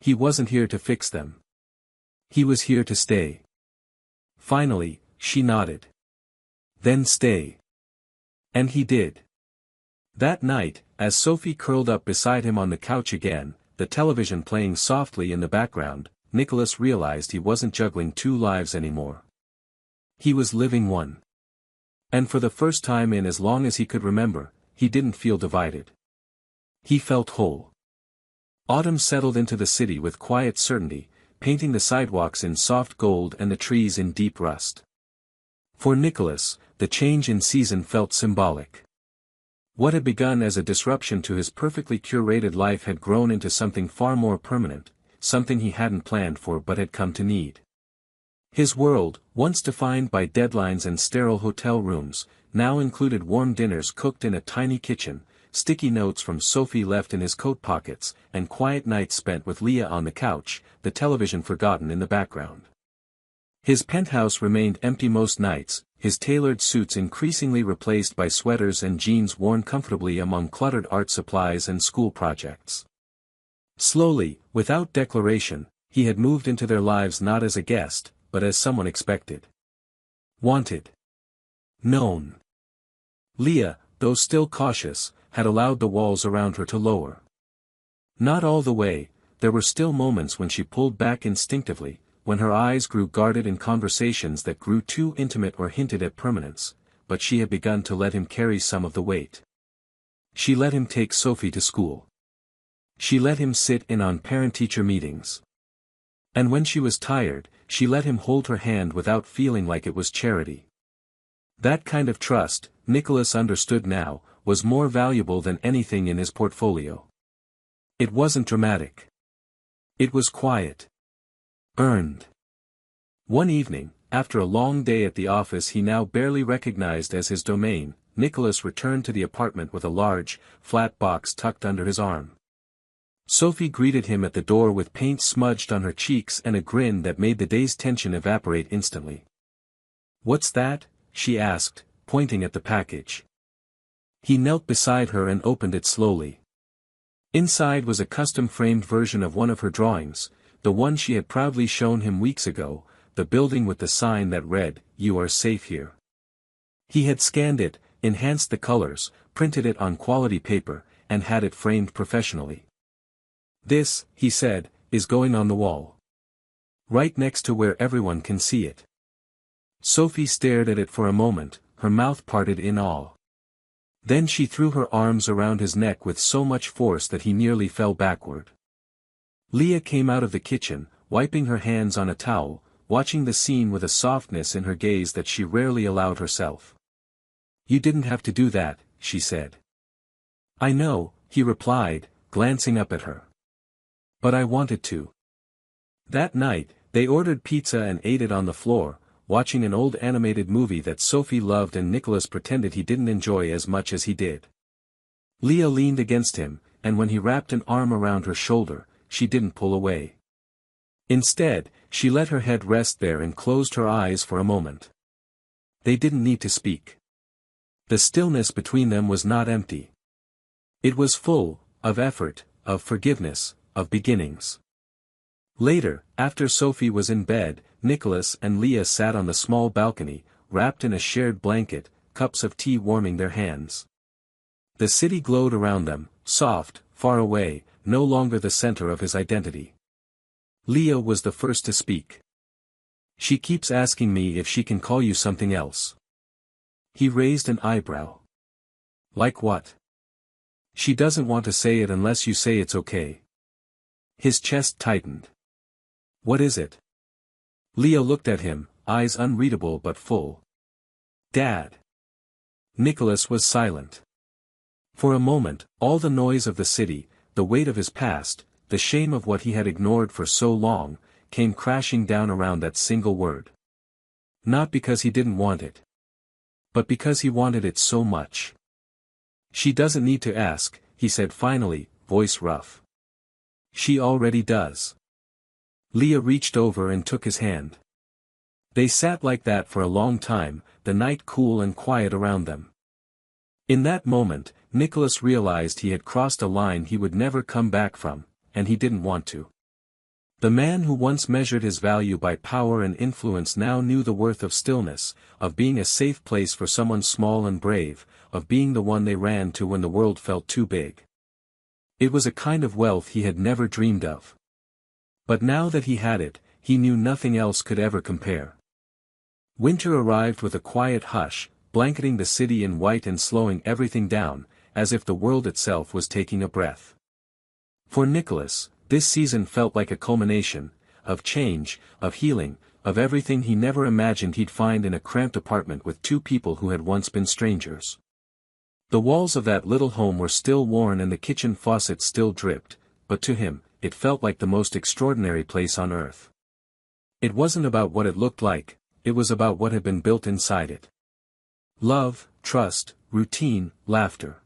He wasn't here to fix them. He was here to stay. Finally, she nodded. Then stay. And he did. That night, as Sophie curled up beside him on the couch again, the television playing softly in the background, Nicholas realized he wasn't juggling 2 lives anymore. He was living one. And for the first time in as long as he could remember, he didn't feel divided. He felt whole. Autumn settled into the city with quiet certainty, painting the sidewalks in soft gold and the trees in deep rust. For Nicholas, the change in season felt symbolic. What had begun as a disruption to his perfectly curated life had grown into something far more permanent, something he hadn't planned for but had come to need. His world, once defined by deadlines and sterile hotel rooms, now included warm dinners cooked in a tiny kitchen, sticky notes from Sophie left in his coat pockets, and quiet nights spent with Leah on the couch, the television forgotten in the background. His penthouse remained empty most nights, his tailored suits increasingly replaced by sweaters and jeans worn comfortably among cluttered art supplies and school projects. Slowly, without declaration, he had moved into their lives not as a guest, but as someone expected. Wanted. Known. Leah, though still cautious, had allowed the walls around her to lower. Not all the way, there were still moments when she pulled back instinctively, when her eyes grew guarded in conversations that grew too intimate or hinted at permanence, but she had begun to let him carry some of the weight. She let him take Sophie to school. She let him sit in on parent-teacher meetings. And when she was tired, she let him hold her hand without feeling like it was charity. That kind of trust, Nicholas understood now, was more valuable than anything in his portfolio. It wasn't dramatic. It was quiet. Earned. One evening, after a long day at the office he now barely recognized as his domain, Nicholas returned to the apartment with a large, flat box tucked under his arm. Sophie greeted him at the door with paint smudged on her cheeks and a grin that made the day's tension evaporate instantly. "What's that?" she asked, pointing at the package. He knelt beside her and opened it slowly. Inside was a custom-framed version of one of her drawings, the one she had proudly shown him weeks ago, the building with the sign that read, "You are safe here." He had scanned it, enhanced the colors, printed it on quality paper, and had it framed professionally. "This," he said, "is going on the wall. Right next to where everyone can see it." Sophie stared at it for a moment, her mouth parted in awe. Then she threw her arms around his neck with so much force that he nearly fell backward. Leah came out of the kitchen, wiping her hands on a towel, watching the scene with a softness in her gaze that she rarely allowed herself. "You didn't have to do that," she said. "I know," he replied, glancing up at her. "But I wanted to." That night, they ordered pizza and ate it on the floor, watching an old animated movie that Sophie loved and Nicholas pretended he didn't enjoy as much as he did. Leah leaned against him, and when he wrapped an arm around her shoulder, she didn't pull away. Instead, she let her head rest there and closed her eyes for a moment. They didn't need to speak. The stillness between them was not empty. It was full, of effort, of forgiveness, of beginnings. Later, after Sophie was in bed, Nicholas and Leah sat on the small balcony, wrapped in a shared blanket, cups of tea warming their hands. The city glowed around them, soft, far away, no longer the center of his identity. Leah was the first to speak. "She keeps asking me if she can call you something else." He raised an eyebrow. "Like what?" "She doesn't want to say it unless you say it's okay." His chest tightened. "What is it?" Leah looked at him, eyes unreadable but full. "Dad." Nicholas was silent. For a moment, all the noise of the city, the weight of his past, the shame of what he had ignored for so long, came crashing down around that single word. Not because he didn't want it, but because he wanted it so much. "She doesn't need to ask," he said finally, voice rough. "She already does." Leah reached over and took his hand. They sat like that for a long time, the night cool and quiet around them. In that moment, Nicholas realized he had crossed a line he would never come back from, and he didn't want to. The man who once measured his value by power and influence now knew the worth of stillness, of being a safe place for someone small and brave, of being the one they ran to when the world felt too big. It was a kind of wealth he had never dreamed of. But now that he had it, he knew nothing else could ever compare. Winter arrived with a quiet hush, blanketing the city in white and slowing everything down, as if the world itself was taking a breath. For Nicholas, this season felt like a culmination, of change, of healing, of everything he never imagined he'd find in a cramped apartment with two people who had once been strangers. The walls of that little home were still worn and the kitchen faucet still dripped, but to him, it felt like the most extraordinary place on earth. It wasn't about what it looked like, it was about what had been built inside it. Love, trust, routine, laughter.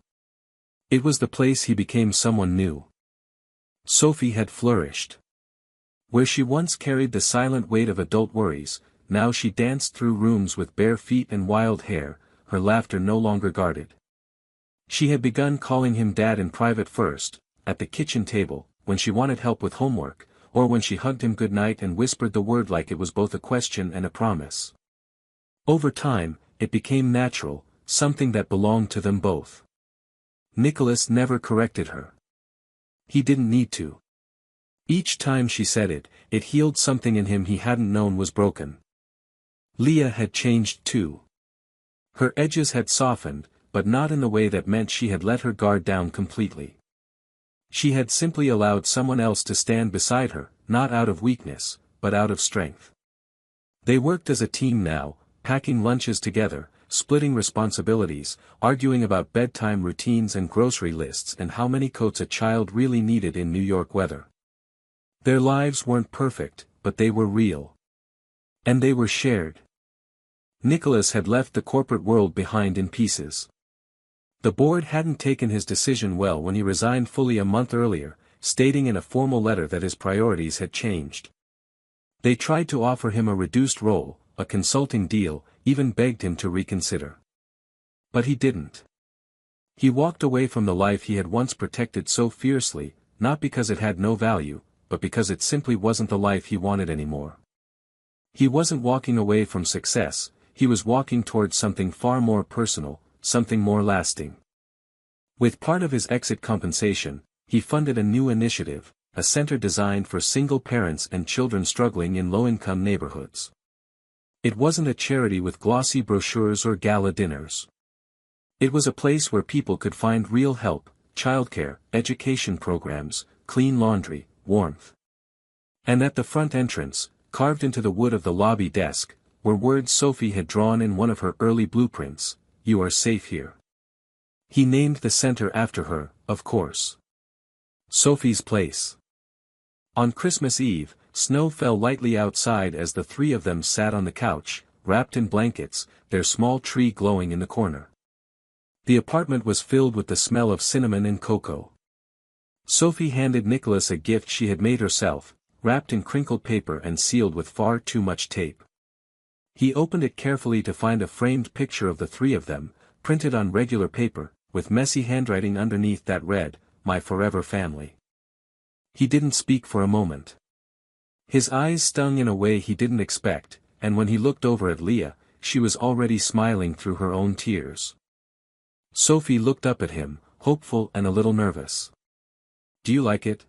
It was the place he became someone new. Sophie had flourished. Where she once carried the silent weight of adult worries, now she danced through rooms with bare feet and wild hair, her laughter no longer guarded. She had begun calling him Dad in private first, at the kitchen table, when she wanted help with homework, or when she hugged him goodnight and whispered the word like it was both a question and a promise. Over time, it became natural, something that belonged to them both. Nicholas never corrected her. He didn't need to. Each time she said it, it healed something in him he hadn't known was broken. Leah had changed too. Her edges had softened, but not in the way that meant she had let her guard down completely. She had simply allowed someone else to stand beside her, not out of weakness, but out of strength. They worked as a team now, packing lunches together, splitting responsibilities, arguing about bedtime routines and grocery lists and how many coats a child really needed in New York weather. Their lives weren't perfect, but they were real. And they were shared. Nicholas had left the corporate world behind in pieces. The board hadn't taken his decision well when he resigned fully a month earlier, stating in a formal letter that his priorities had changed. They tried to offer him a reduced role, a consulting deal, even begged him to reconsider. But he didn't. He walked away from the life he had once protected so fiercely, not because it had no value, but because it simply wasn't the life he wanted anymore. He wasn't walking away from success, he was walking towards something far more personal, something more lasting. With part of his exit compensation, he funded a new initiative, a center designed for single parents and children struggling in low-income neighborhoods. It wasn't a charity with glossy brochures or gala dinners. It was a place where people could find real help, childcare, education programs, clean laundry, warmth. And at the front entrance, carved into the wood of the lobby desk, were words Sophie had drawn in one of her early blueprints: "You are safe here." He named the center after her, of course. Sophie's Place. On Christmas Eve, snow fell lightly outside as the three of them sat on the couch, wrapped in blankets, their small tree glowing in the corner. The apartment was filled with the smell of cinnamon and cocoa. Sophie handed Nicholas a gift she had made herself, wrapped in crinkled paper and sealed with far too much tape. He opened it carefully to find a framed picture of the three of them, printed on regular paper, with messy handwriting underneath that read, "My forever family." He didn't speak for a moment. His eyes stung in a way he didn't expect, and when he looked over at Leah, she was already smiling through her own tears. Sophie looked up at him, hopeful and a little nervous. "Do you like it?"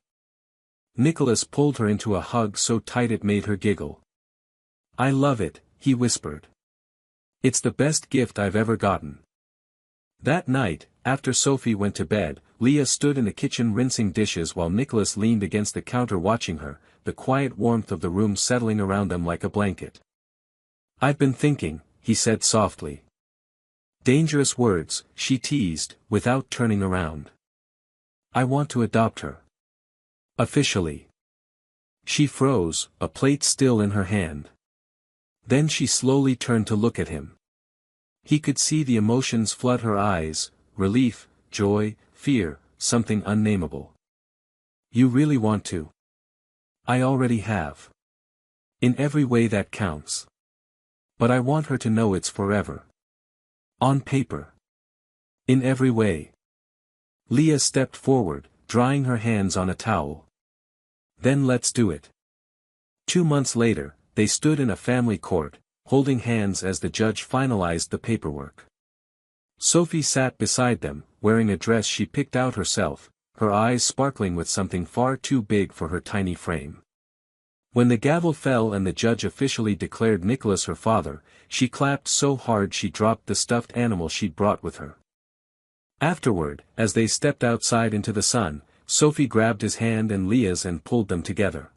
Nicholas pulled her into a hug so tight it made her giggle. "I love it," he whispered. "It's the best gift I've ever gotten." That night, after Sophie went to bed, Leah stood in the kitchen rinsing dishes while Nicholas leaned against the counter watching her, the quiet warmth of the room settling around them like a blanket. "I've been thinking," he said softly. "Dangerous words," she teased, without turning around. "I want to adopt her. Officially." She froze, a plate still in her hand. Then she slowly turned to look at him. He could see the emotions flood her eyes: relief, joy, fear, something unnameable. "You really want to?" "I already have. In every way that counts. But I want her to know it's forever. On paper. In every way." Leah stepped forward, drying her hands on a towel. "Then let's do it." 2 months later, they stood in a family court, holding hands as the judge finalized the paperwork. Sophie sat beside them, wearing a dress she picked out herself, her eyes sparkling with something far too big for her tiny frame. When the gavel fell and the judge officially declared Nicholas her father, she clapped so hard she dropped the stuffed animal she'd brought with her. Afterward, as they stepped outside into the sun, Sophie grabbed his hand and Leah's and pulled them together.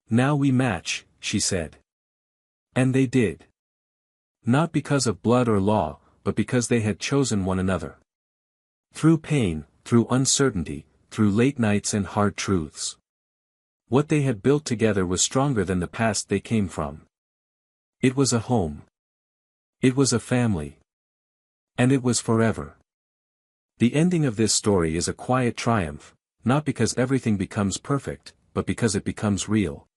"Now we match," she said. And they did. Not because of blood or law, but because they had chosen one another. Through pain, through uncertainty, through late nights and hard truths. What they had built together was stronger than the past they came from. It was a home. It was a family. And it was forever. The ending of this story is a quiet triumph, not because everything becomes perfect, but because it becomes real.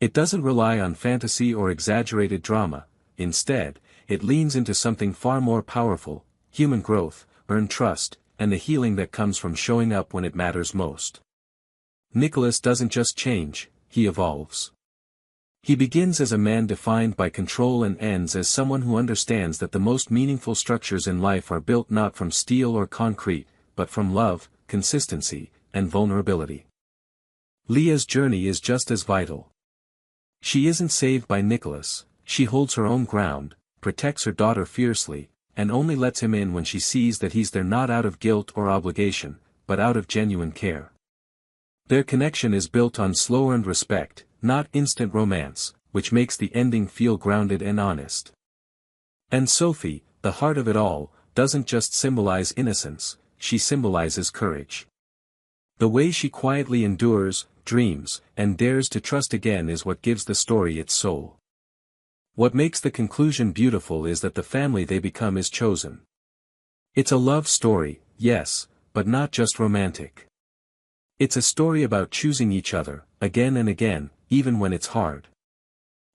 It doesn't rely on fantasy or exaggerated drama. Instead, it leans into something far more powerful: human growth, earned trust, and the healing that comes from showing up when it matters most. Nicholas doesn't just change, he evolves. He begins as a man defined by control and ends as someone who understands that the most meaningful structures in life are built not from steel or concrete, but from love, consistency, and vulnerability. Leah's journey is just as vital. She isn't saved by Nicholas, she holds her own ground, protects her daughter fiercely, and only lets him in when she sees that he's there not out of guilt or obligation, but out of genuine care. Their connection is built on slow-earned respect, not instant romance, which makes the ending feel grounded and honest. And Sophie, the heart of it all, doesn't just symbolize innocence, she symbolizes courage. The way she quietly endures, dreams, and dares to trust again is what gives the story its soul. What makes the conclusion beautiful is that the family they become is chosen. It's a love story, yes, but not just romantic. It's a story about choosing each other, again and again, even when it's hard.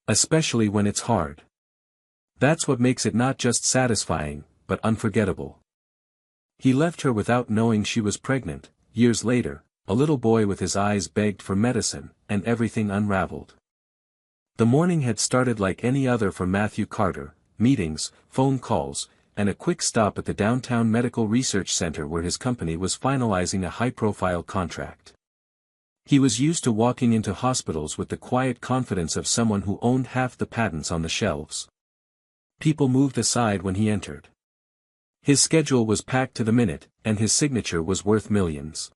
Especially when it's hard. That's what makes it not just satisfying, but unforgettable. He left her without knowing she was pregnant, years later, a little boy with his eyes begged for medicine, and everything unraveled. The morning had started like any other for Matthew Carter: meetings, phone calls, and a quick stop at the downtown medical research center where his company was finalizing a high-profile contract. He was used to walking into hospitals with the quiet confidence of someone who owned half the patents on the shelves. People moved aside when he entered. His schedule was packed to the minute, and his signature was worth millions.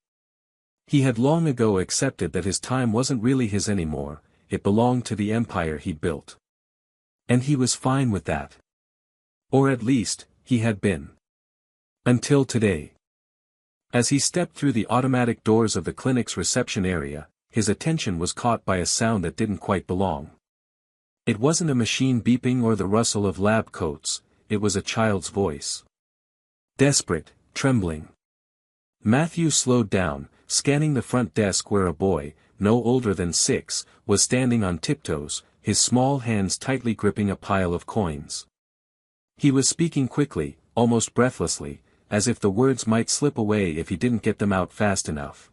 He had long ago accepted that his time wasn't really his anymore, it belonged to the empire he'd built. And he was fine with that. Or at least, he had been. Until today. As he stepped through the automatic doors of the clinic's reception area, his attention was caught by a sound that didn't quite belong. It wasn't a machine beeping or the rustle of lab coats, it was a child's voice. Desperate, trembling. Matthew slowed down, scanning the front desk where a boy, no older than 6, was standing on tiptoes, his small hands tightly gripping a pile of coins. He was speaking quickly, almost breathlessly, as if the words might slip away if he didn't get them out fast enough.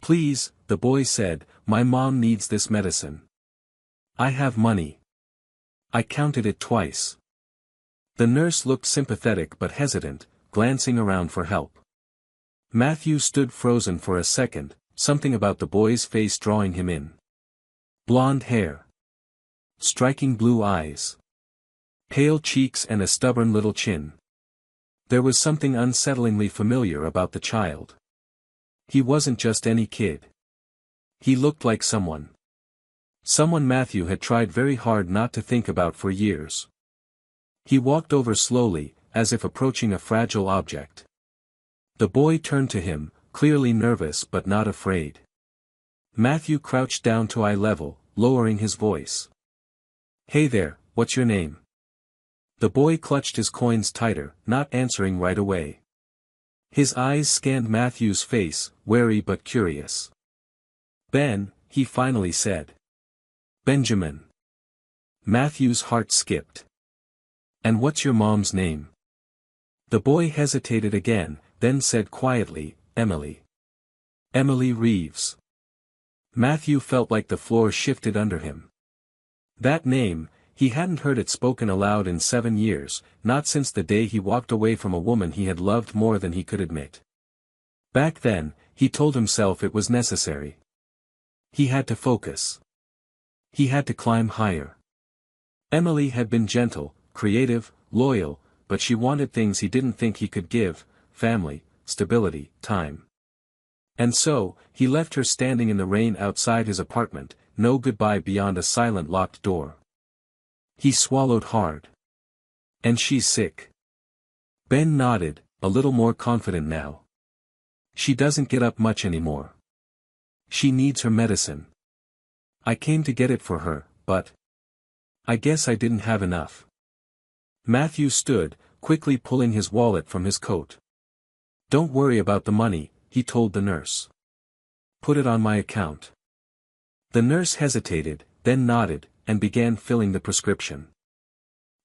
"Please," the boy said, "my mom needs this medicine. I have money. I counted it twice." The nurse looked sympathetic but hesitant, glancing around for help. Matthew stood frozen for a second, something about the boy's face drawing him in. Blonde hair. Striking blue eyes. Pale cheeks and a stubborn little chin. There was something unsettlingly familiar about the child. He wasn't just any kid. He looked like someone. Someone Matthew had tried very hard not to think about for years. He walked over slowly, as if approaching a fragile object. The boy turned to him, clearly nervous but not afraid. Matthew crouched down to eye level, lowering his voice. "Hey there, what's your name?" The boy clutched his coins tighter, not answering right away. His eyes scanned Matthew's face, wary but curious. "Ben," he finally said. "Benjamin." Matthew's heart skipped. "And what's your mom's name?" The boy hesitated again, then said quietly, "Emily." "Emily Reeves." Matthew felt like the floor shifted under him. That name, he hadn't heard it spoken aloud in 7 years, not since the day he walked away from a woman he had loved more than he could admit. Back then, he told himself it was necessary. He had to focus. He had to climb higher. Emily had been gentle, creative, loyal, but she wanted things he didn't think he could give: family, stability, time. And so, he left her standing in the rain outside his apartment, no goodbye beyond a silent locked door. He swallowed hard. "And she's sick." Ben nodded, a little more confident now. "She doesn't get up much anymore. She needs her medicine. I came to get it for her, but I guess I didn't have enough." Matthew stood, quickly pulling his wallet from his coat. "Don't worry about the money," he told the nurse. "Put it on my account." The nurse hesitated, then nodded, and began filling the prescription.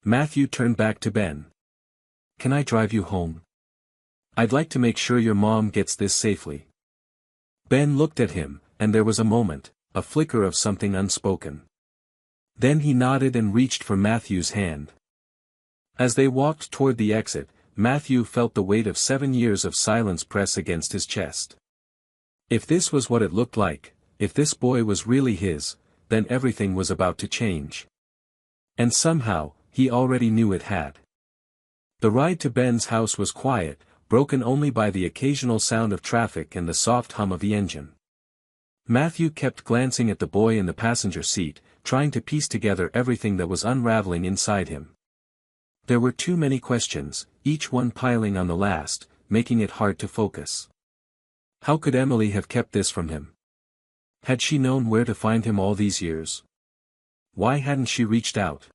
Matthew turned back to Ben. "Can I drive you home? I'd like to make sure your mom gets this safely." Ben looked at him, and there was a moment, a flicker of something unspoken. Then he nodded and reached for Matthew's hand. As they walked toward the exit, Matthew felt the weight of 7 years of silence press against his chest. If this was what it looked like, if this boy was really his, then everything was about to change. And somehow, he already knew it had. The ride to Ben's house was quiet, broken only by the occasional sound of traffic and the soft hum of the engine. Matthew kept glancing at the boy in the passenger seat, trying to piece together everything that was unraveling inside him. There were too many questions, each one piling on the last, making it hard to focus. How could Emily have kept this from him? Had she known where to find him all these years? Why hadn't she reached out?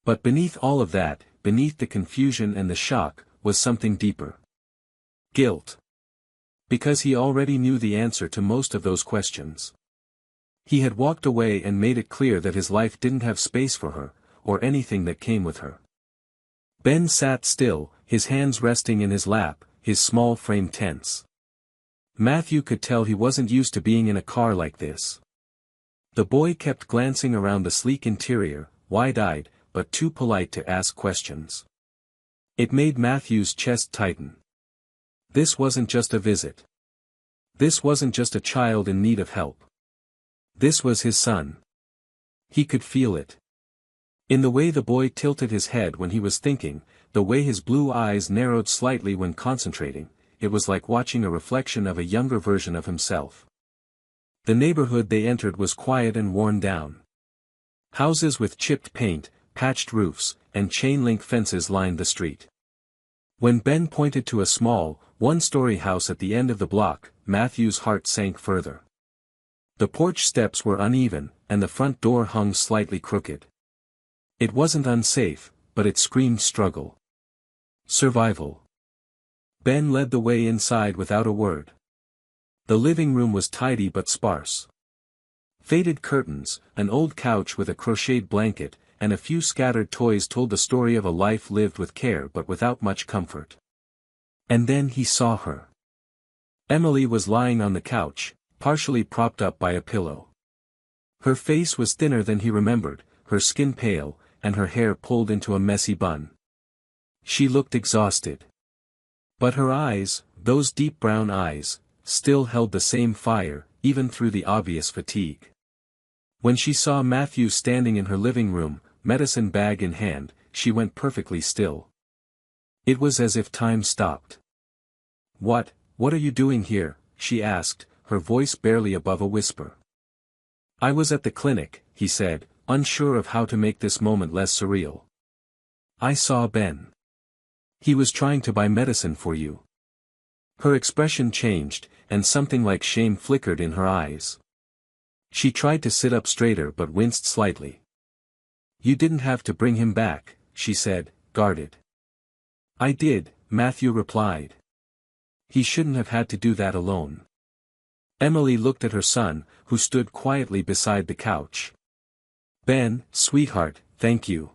But beneath all of that, beneath the confusion and the shock, was something deeper. Guilt. Because he already knew the answer to most of those questions. He had walked away and made it clear that his life didn't have space for her, or anything that came with her. Ben sat still, his hands resting in his lap, his small frame tense. Matthew could tell he wasn't used to being in a car like this. The boy kept glancing around the sleek interior, wide-eyed, but too polite to ask questions. It made Matthew's chest tighten. This wasn't just a visit. This wasn't just a child in need of help. This was his son. He could feel it. In the way the boy tilted his head when he was thinking, the way his blue eyes narrowed slightly when concentrating, it was like watching a reflection of a younger version of himself. The neighborhood they entered was quiet and worn down. Houses with chipped paint, patched roofs, and chain-link fences lined the street. When Ben pointed to a small, one-story house at the end of the block, Matthew's heart sank further. The porch steps were uneven, and the front door hung slightly crooked. It wasn't unsafe, but it screamed struggle. Survival. Ben led the way inside without a word. The living room was tidy but sparse. Faded curtains, an old couch with a crocheted blanket, and a few scattered toys told the story of a life lived with care but without much comfort. And then he saw her. Emily was lying on the couch, partially propped up by a pillow. Her face was thinner than he remembered, her skin pale, and her hair pulled into a messy bun. She looked exhausted. But her eyes, those deep brown eyes, still held the same fire, even through the obvious fatigue. When she saw Matthew standing in her living room, medicine bag in hand, she went perfectly still. It was as if time stopped. What are you doing here?" she asked, her voice barely above a whisper. "I was at the clinic," he said, unsure of how to make this moment less surreal. "I saw Ben. He was trying to buy medicine for you." Her expression changed, and something like shame flickered in her eyes. She tried to sit up straighter but winced slightly. "You didn't have to bring him back," she said, guarded. "I did," Matthew replied. "He shouldn't have had to do that alone." Emily looked at her son, who stood quietly beside the couch. "Ben, sweetheart, thank you.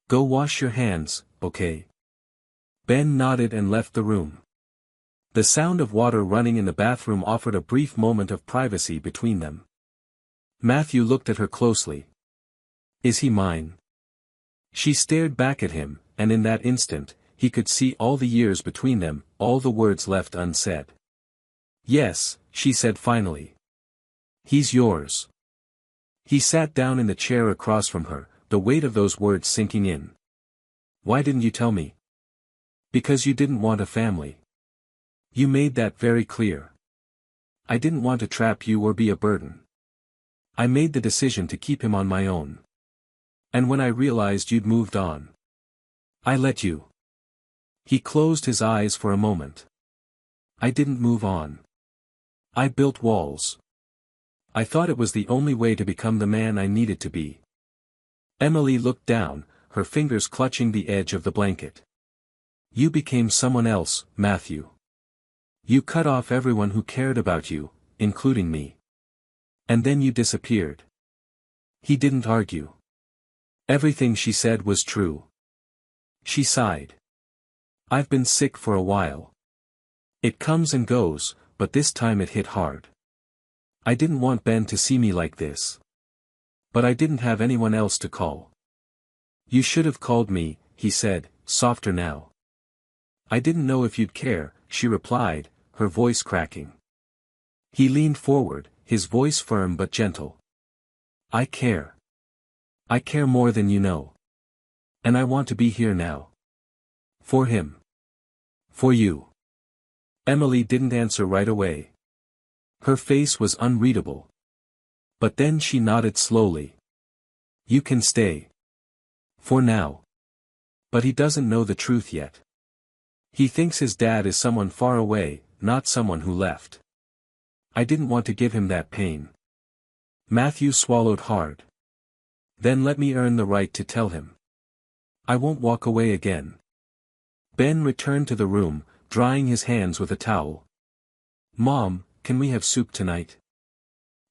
Go wash your hands, okay?" Ben nodded and left the room. The sound of water running in the bathroom offered a brief moment of privacy between them. Matthew looked at her closely. "Is he mine?" She stared back at him, and in that instant, he could see all the years between them, all the words left unsaid. "Yes," she said finally. "He's yours." He sat down in the chair across from her, the weight of those words sinking in. "Why didn't you tell me?" "Because you didn't want a family. You made that very clear. I didn't want to trap you or be a burden. I made the decision to keep him on my own. And when I realized you'd moved on, I let you." He closed his eyes for a moment. "I didn't move on. I built walls. I thought it was the only way to become the man I needed to be." Emily looked down, her fingers clutching the edge of the blanket. "You became someone else, Matthew. You cut off everyone who cared about you, including me. And then you disappeared." He didn't argue. Everything she said was true. She sighed. "I've been sick for a while. It comes and goes, but this time it hit hard. I didn't want Ben to see me like this. But I didn't have anyone else to call." "You should have called me," he said, softer now. "I didn't know if you'd care," she replied, her voice cracking. He leaned forward, his voice firm but gentle. "I care. I care more than you know. And I want to be here now. For him. For you." Emily didn't answer right away. Her face was unreadable. But then she nodded slowly. "You can stay. For now. But he doesn't know the truth yet. He thinks his dad is someone far away, not someone who left. I didn't want to give him that pain." Matthew swallowed hard. "Then let me earn the right to tell him. I won't walk away again." Ben returned to the room, drying his hands with a towel. "Mom, can we have soup tonight?"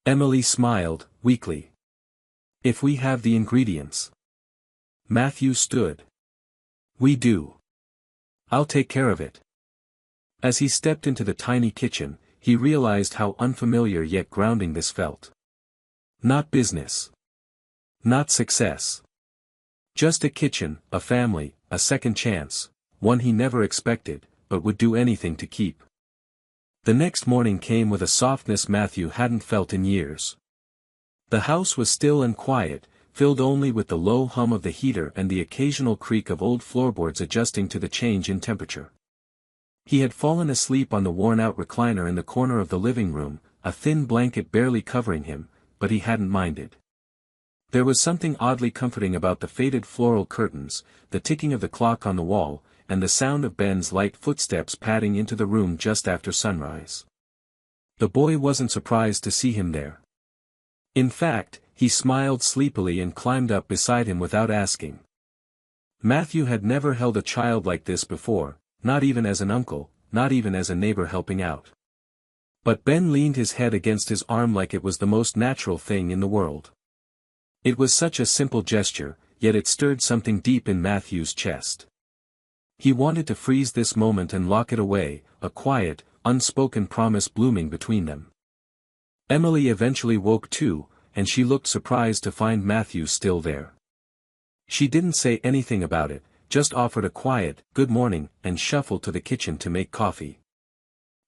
Emily smiled, weakly. "If we have the ingredients." Matthew stood. "We do. I'll take care of it." As he stepped into the tiny kitchen, he realized how unfamiliar yet grounding this felt. Not business. Not success. Just a kitchen, a family, a second chance, one he never expected, but would do anything to keep. The next morning came with a softness Matthew hadn't felt in years. The house was still and quiet, filled only with the low hum of the heater and the occasional creak of old floorboards adjusting to the change in temperature. He had fallen asleep on the worn-out recliner in the corner of the living room, a thin blanket barely covering him, but he hadn't minded. There was something oddly comforting about the faded floral curtains, the ticking of the clock on the wall, and the sound of Ben's light footsteps padding into the room just after sunrise. The boy wasn't surprised to see him there. In fact, he smiled sleepily and climbed up beside him without asking. Matthew had never held a child like this before, not even as an uncle, not even as a neighbor helping out. But Ben leaned his head against his arm like it was the most natural thing in the world. It was such a simple gesture, yet it stirred something deep in Matthew's chest. He wanted to freeze this moment and lock it away, a quiet, unspoken promise blooming between them. Emily eventually woke too, and she looked surprised to find Matthew still there. She didn't say anything about it, just offered a quiet, "Good morning," and shuffled to the kitchen to make coffee.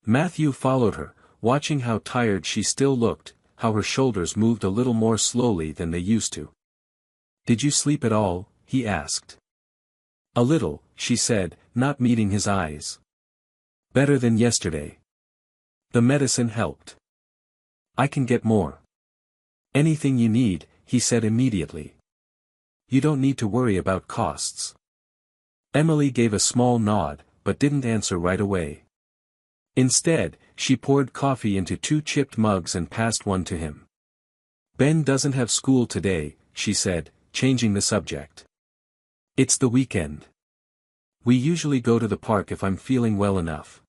Matthew followed her, watching how tired she still looked, how her shoulders moved a little more slowly than they used to. "Did you sleep at all?" he asked. "A little," she said, not meeting his eyes. "Better than yesterday. The medicine helped. I can get more." "Anything you need," he said immediately. "You don't need to worry about costs." Emily gave a small nod, but didn't answer right away. Instead, she poured coffee into 2 chipped mugs and passed one to him. "Ben doesn't have school today," she said, changing the subject. "It's the weekend. We usually go to the park if I'm feeling well enough."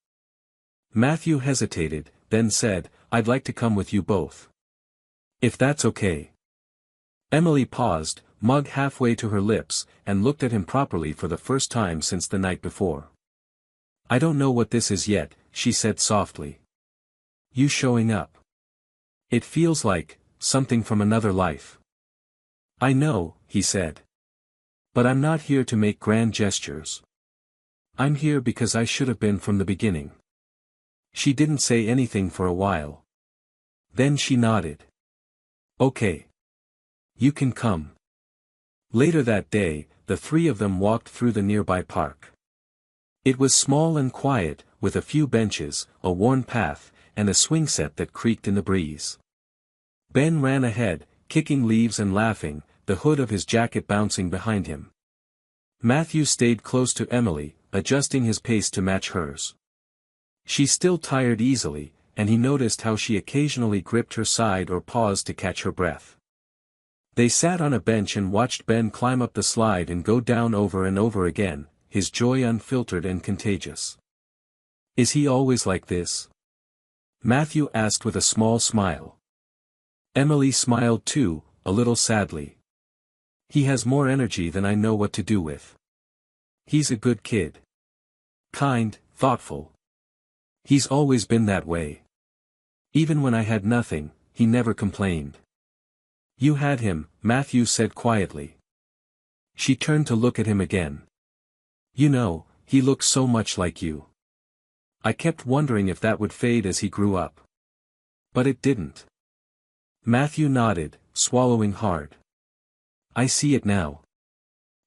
Matthew hesitated, then said, "I'd like to come with you both. If that's okay." Emily paused, mug halfway to her lips, and looked at him properly for the first time since the night before. "I don't know what this is yet," she said softly. "You showing up. It feels like something from another life." "I know," he said. "But I'm not here to make grand gestures. I'm here because I should have been from the beginning." She didn't say anything for a while. Then she nodded. "Okay. You can come." Later that day, the 3 of them walked through the nearby park. It was small and quiet, with a few benches, a worn path, and a swing set that creaked in the breeze. Ben ran ahead, kicking leaves and laughing, the hood of his jacket bouncing behind him. Matthew stayed close to Emily, adjusting his pace to match hers. She still tired easily, and he noticed how she occasionally gripped her side or paused to catch her breath. They sat on a bench and watched Ben climb up the slide and go down over and over again, his joy unfiltered and contagious. "Is he always like this?" Matthew asked with a small smile. Emily smiled too, a little sadly. "He has more energy than I know what to do with. He's a good kid. Kind, thoughtful. He's always been that way. Even when I had nothing, he never complained." "You had him," Matthew said quietly. She turned to look at him again. "You know, he looks so much like you. I kept wondering if that would fade as he grew up. But it didn't." Matthew nodded, swallowing hard. "I see it now.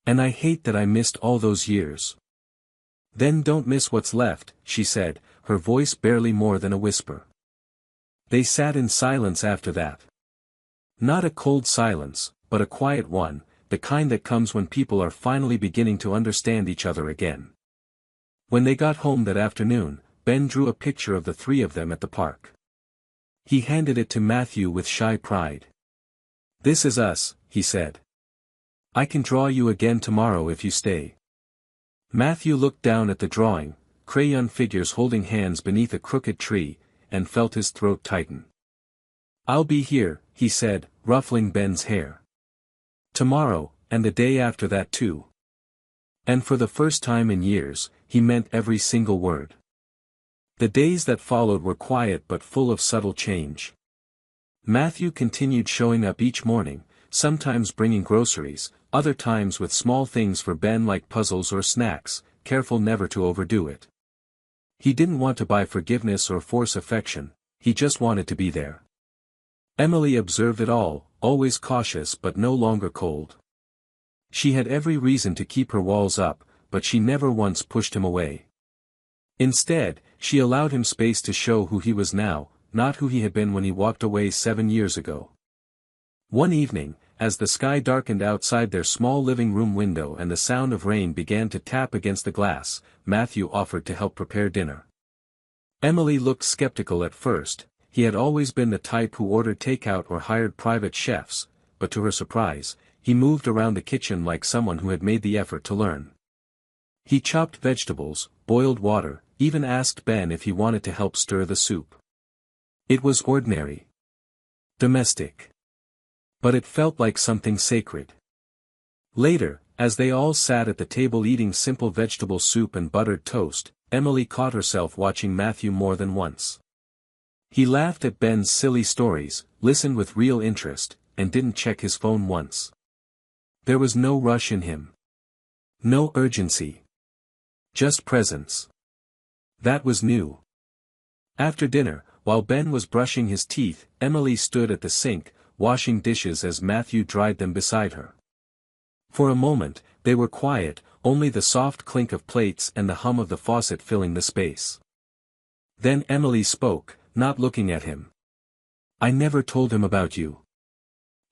And I hate that I missed all those years." "Then don't miss what's left," she said, her voice barely more than a whisper. They sat in silence after that. Not a cold silence, but a quiet one, the kind that comes when people are finally beginning to understand each other again. When they got home that afternoon, Ben drew a picture of the 3 of them at the park. He handed it to Matthew with shy pride. "This is us," he said. "I can draw you again tomorrow if you stay." Matthew looked down at the drawing, crayon figures holding hands beneath a crooked tree, and felt his throat tighten. "I'll be here," he said, ruffling Ben's hair. "Tomorrow, and the day after that too." And for the first time in years, he meant every single word. The days that followed were quiet but full of subtle change. Matthew continued showing up each morning, sometimes bringing groceries, other times with small things for Ben like puzzles or snacks, careful never to overdo it. He didn't want to buy forgiveness or force affection, he just wanted to be there. Emily observed it all, always cautious but no longer cold. She had every reason to keep her walls up, but she never once pushed him away. Instead, she allowed him space to show who he was now, not who he had been when he walked away 7 years ago. One evening, as the sky darkened outside their small living room window and the sound of rain began to tap against the glass, Matthew offered to help prepare dinner. Emily looked skeptical at first. He had always been the type who ordered takeout or hired private chefs, but to her surprise, he moved around the kitchen like someone who had made the effort to learn. He chopped vegetables, boiled water, even asked Ben if he wanted to help stir the soup. It was ordinary. Domestic. But it felt like something sacred. Later, as they all sat at the table eating simple vegetable soup and buttered toast, Emily caught herself watching Matthew more than once. He laughed at Ben's silly stories, listened with real interest, and didn't check his phone once. There was no rush in him. No urgency. Just presence. That was new. After dinner, while Ben was brushing his teeth, Emily stood at the sink, washing dishes as Matthew dried them beside her. For a moment, they were quiet, only the soft clink of plates and the hum of the faucet filling the space. Then Emily spoke, not looking at him. "I never told him about you.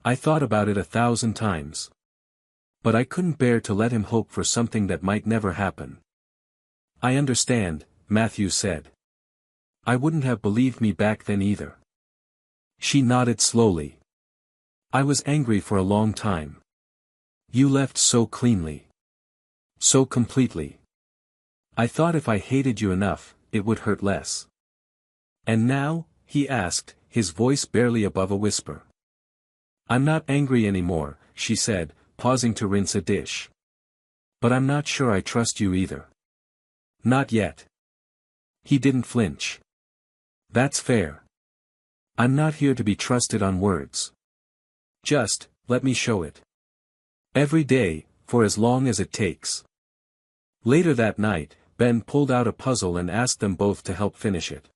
I thought about it 1,000 times. But I couldn't bear to let him hope for something that might never happen." "I understand," Matthew said. "I wouldn't have believed me back then either." She nodded slowly. "I was angry for a long time. You left so cleanly. So completely. I thought if I hated you enough, it would hurt less." "And now?" he asked, his voice barely above a whisper. "I'm not angry anymore," she said, pausing to rinse a dish. "But I'm not sure I trust you either." "Not yet." He didn't flinch. "That's fair. I'm not here to be trusted on words. Just, let me show it. Every day, for as long as it takes." Later that night, Ben pulled out a puzzle and asked them both to help finish it.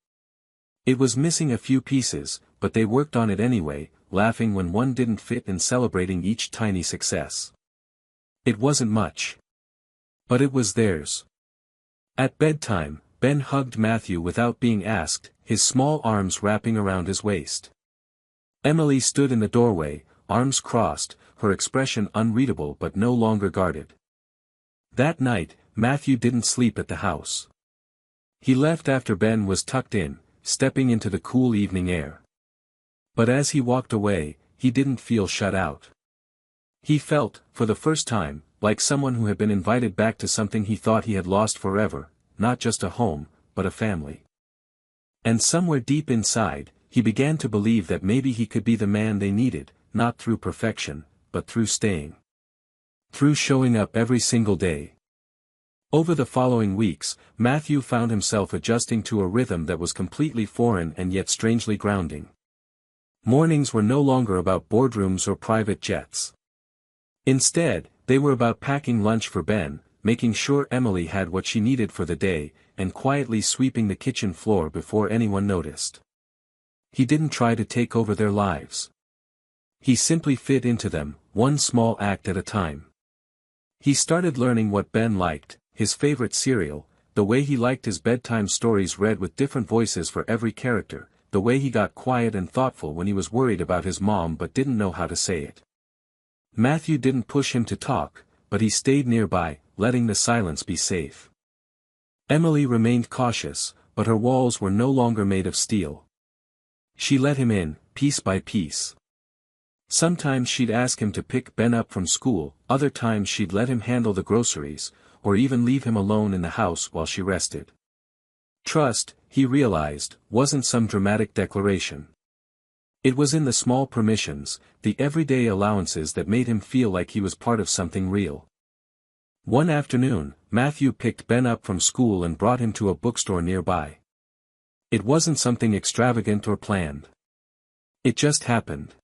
It was missing a few pieces, but they worked on it anyway, laughing when one didn't fit and celebrating each tiny success. It wasn't much. But it was theirs. At bedtime, Ben hugged Matthew without being asked, his small arms wrapping around his waist. Emily stood in the doorway, arms crossed, her expression unreadable but no longer guarded. That night, Matthew didn't sleep at the house. He left after Ben was tucked in, stepping into the cool evening air. But as he walked away, he didn't feel shut out. He felt, for the first time, like someone who had been invited back to something he thought he had lost forever, not just a home, but a family. And somewhere deep inside, he began to believe that maybe he could be the man they needed, not through perfection, but through staying. Through showing up every single day. Over the following weeks, Matthew found himself adjusting to a rhythm that was completely foreign and yet strangely grounding. Mornings were no longer about boardrooms or private jets. Instead, they were about packing lunch for Ben, making sure Emily had what she needed for the day, and quietly sweeping the kitchen floor before anyone noticed. He didn't try to take over their lives. He simply fit into them, one small act at a time. He started learning what Ben liked, his favorite cereal, the way he liked his bedtime stories read with different voices for every character, the way he got quiet and thoughtful when he was worried about his mom but didn't know how to say it. Matthew didn't push him to talk, but he stayed nearby, letting the silence be safe. Emily remained cautious, but her walls were no longer made of steel. She let him in, piece by piece. Sometimes she'd ask him to pick Ben up from school, other times she'd let him handle the groceries, or even leave him alone in the house while she rested. Trust, he realized, wasn't some dramatic declaration. It was in the small permissions, the everyday allowances that made him feel like he was part of something real. One afternoon, Matthew picked Ben up from school and brought him to a bookstore nearby. It wasn't something extravagant or planned. It just happened.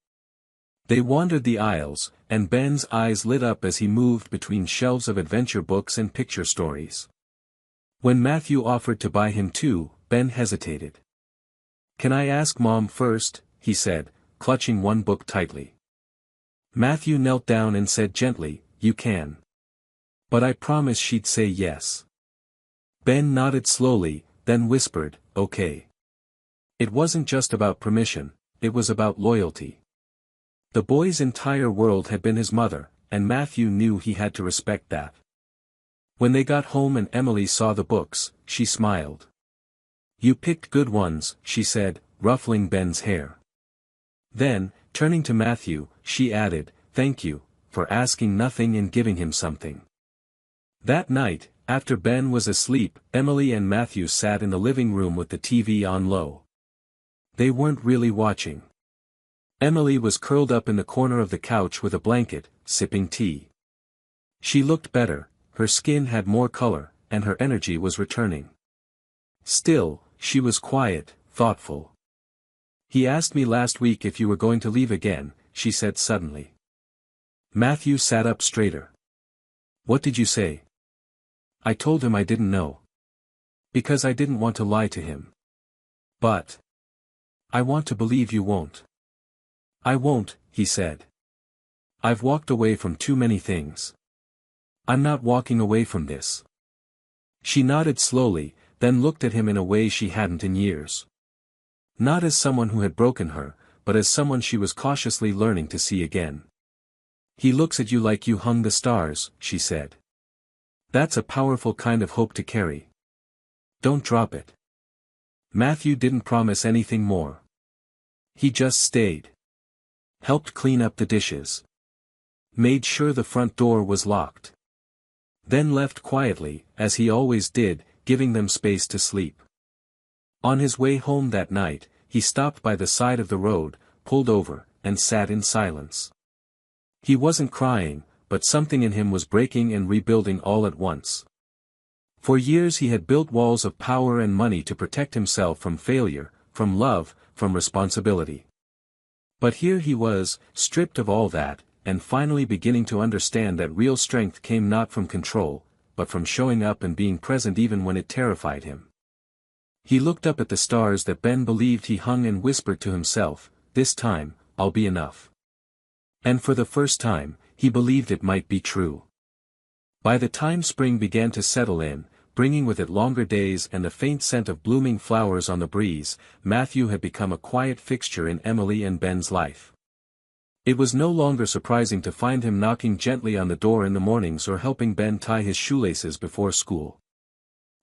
They wandered the aisles, and Ben's eyes lit up as he moved between shelves of adventure books and picture stories. When Matthew offered to buy him two, Ben hesitated. "Can I ask Mom first?" he said, clutching one book tightly. Matthew knelt down and said gently, "You can. But I promised she'd say yes." Ben nodded slowly, then whispered, "Okay." It wasn't just about permission, it was about loyalty. The boy's entire world had been his mother, and Matthew knew he had to respect that. When they got home and Emily saw the books, she smiled. "You picked good ones," she said, ruffling Ben's hair. Then, turning to Matthew, she added, "Thank you, for asking nothing and giving him something." That night, after Ben was asleep, Emily and Matthew sat in the living room with the TV on low. They weren't really watching. Emily was curled up in the corner of the couch with a blanket, sipping tea. She looked better, her skin had more color, and her energy was returning. Still, she was quiet, thoughtful. "He asked me last week if you were going to leave again," she said suddenly. Matthew sat up straighter. "What did you say?" "I told him I didn't know. Because I didn't want to lie to him. But I want to believe you won't." "I won't," he said. "I've walked away from too many things. I'm not walking away from this." She nodded slowly, then looked at him in a way she hadn't in years. Not as someone who had broken her, but as someone she was cautiously learning to see again. "He looks at you like you hung the stars," she said. "That's a powerful kind of hope to carry. Don't drop it." Matthew didn't promise anything more. He just stayed. Helped clean up the dishes. Made sure the front door was locked. Then left quietly, as he always did, giving them space to sleep. On his way home that night, he stopped by the side of the road, pulled over, and sat in silence. He wasn't crying, but something in him was breaking and rebuilding all at once. For years he had built walls of power and money to protect himself from failure, from love, from responsibility. But here he was, stripped of all that, and finally beginning to understand that real strength came not from control, but from showing up and being present even when it terrified him. He looked up at the stars that Ben believed he hung and whispered to himself, "This time, I'll be enough." And for the first time, he believed it might be true. By the time spring began to settle in, bringing with it longer days and the faint scent of blooming flowers on the breeze, Matthew had become a quiet fixture in Emily and Ben's life. It was no longer surprising to find him knocking gently on the door in the mornings or helping Ben tie his shoelaces before school.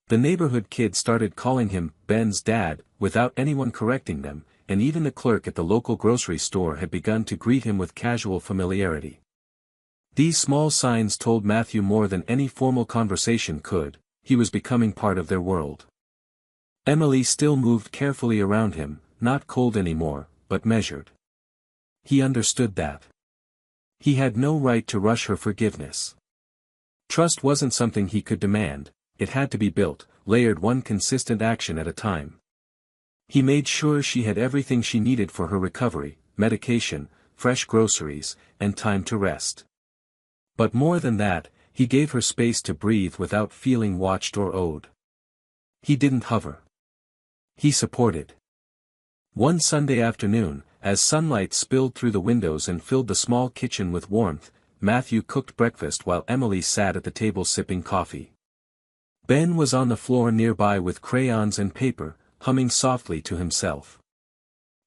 The neighborhood kids started calling him Ben's dad, without anyone correcting them, and even the clerk at the local grocery store had begun to greet him with casual familiarity. These small signs told Matthew more than any formal conversation could: he was becoming part of their world. Emily still moved carefully around him, not cold anymore, but measured. He understood that. He had no right to rush her forgiveness. Trust wasn't something he could demand, it had to be built, layered one consistent action at a time. He made sure she had everything she needed for her recovery: medication, fresh groceries, and time to rest. But more than that, he gave her space to breathe without feeling watched or owed. He didn't hover. He supported. One Sunday afternoon, as sunlight spilled through the windows and filled the small kitchen with warmth, Matthew cooked breakfast while Emily sat at the table sipping coffee. Ben was on the floor nearby with crayons and paper, humming softly to himself.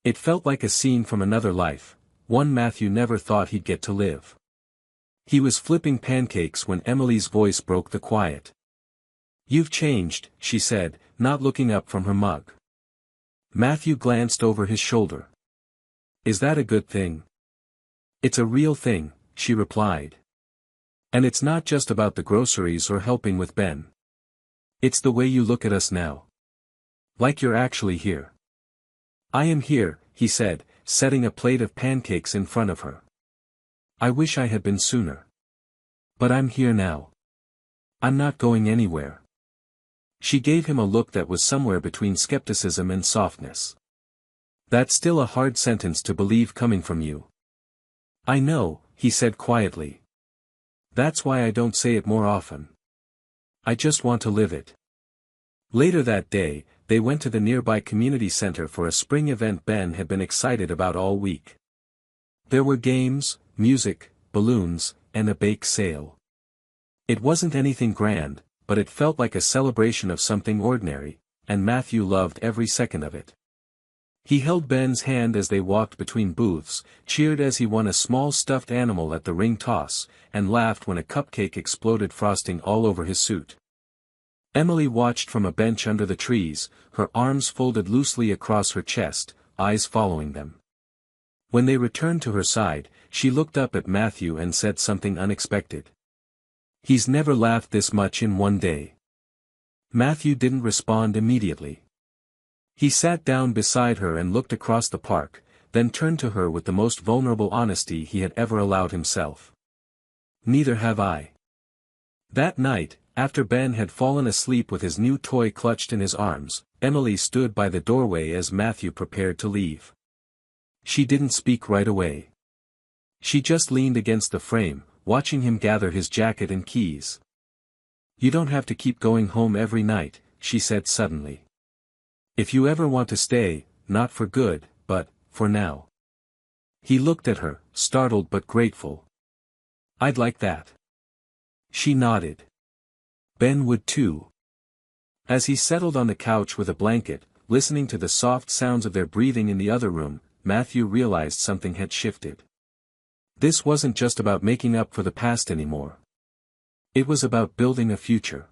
It felt like a scene from another life, one Matthew never thought he'd get to live. He was flipping pancakes when Emily's voice broke the quiet. "You've changed," she said, not looking up from her mug. Matthew glanced over his shoulder. "Is that a good thing?" "It's a real thing," she replied. "And it's not just about the groceries or helping with Ben. It's the way you look at us now. Like you're actually here." "I am here," he said, setting a plate of pancakes in front of her. "I wish I had been sooner. But I'm here now. I'm not going anywhere." She gave him a look that was somewhere between skepticism and softness. "That's still a hard sentence to believe coming from you." "I know," he said quietly. "That's why I don't say it more often. I just want to live it." Later that day, they went to the nearby community center for a spring event Ben had been excited about all week. There were games, music, balloons, and a bake sale. It wasn't anything grand, but it felt like a celebration of something ordinary, and Matthew loved every second of it. He held Ben's hand as they walked between booths, cheered as he won a small stuffed animal at the ring toss, and laughed when a cupcake exploded frosting all over his suit. Emily watched from a bench under the trees, her arms folded loosely across her chest, eyes following them. When they returned to her side, she looked up at Matthew and said something unexpected. "He's never laughed this much in one day." Matthew didn't respond immediately. He sat down beside her and looked across the park, then turned to her with the most vulnerable honesty he had ever allowed himself. "Neither have I." That night, after Ben had fallen asleep with his new toy clutched in his arms, Emily stood by the doorway as Matthew prepared to leave. She didn't speak right away. She just leaned against the frame, watching him gather his jacket and keys. "You don't have to keep going home every night," she said suddenly. "If you ever want to stay, not for good, but, for now." He looked at her, startled but grateful. "I'd like that." She nodded. Ben would too. As he settled on the couch with a blanket, listening to the soft sounds of their breathing in the other room, Matthew realized something had shifted. This wasn't just about making up for the past anymore. It was about building a future.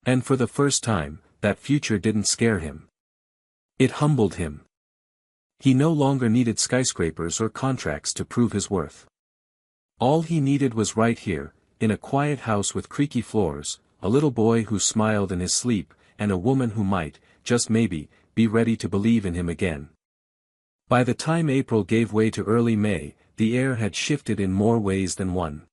And for the first time, that future didn't scare him. It humbled him. He no longer needed skyscrapers or contracts to prove his worth. All he needed was right here, in a quiet house with creaky floors, a little boy who smiled in his sleep, and a woman who might, just maybe, be ready to believe in him again. By the time April gave way to early May, the air had shifted in more ways than one.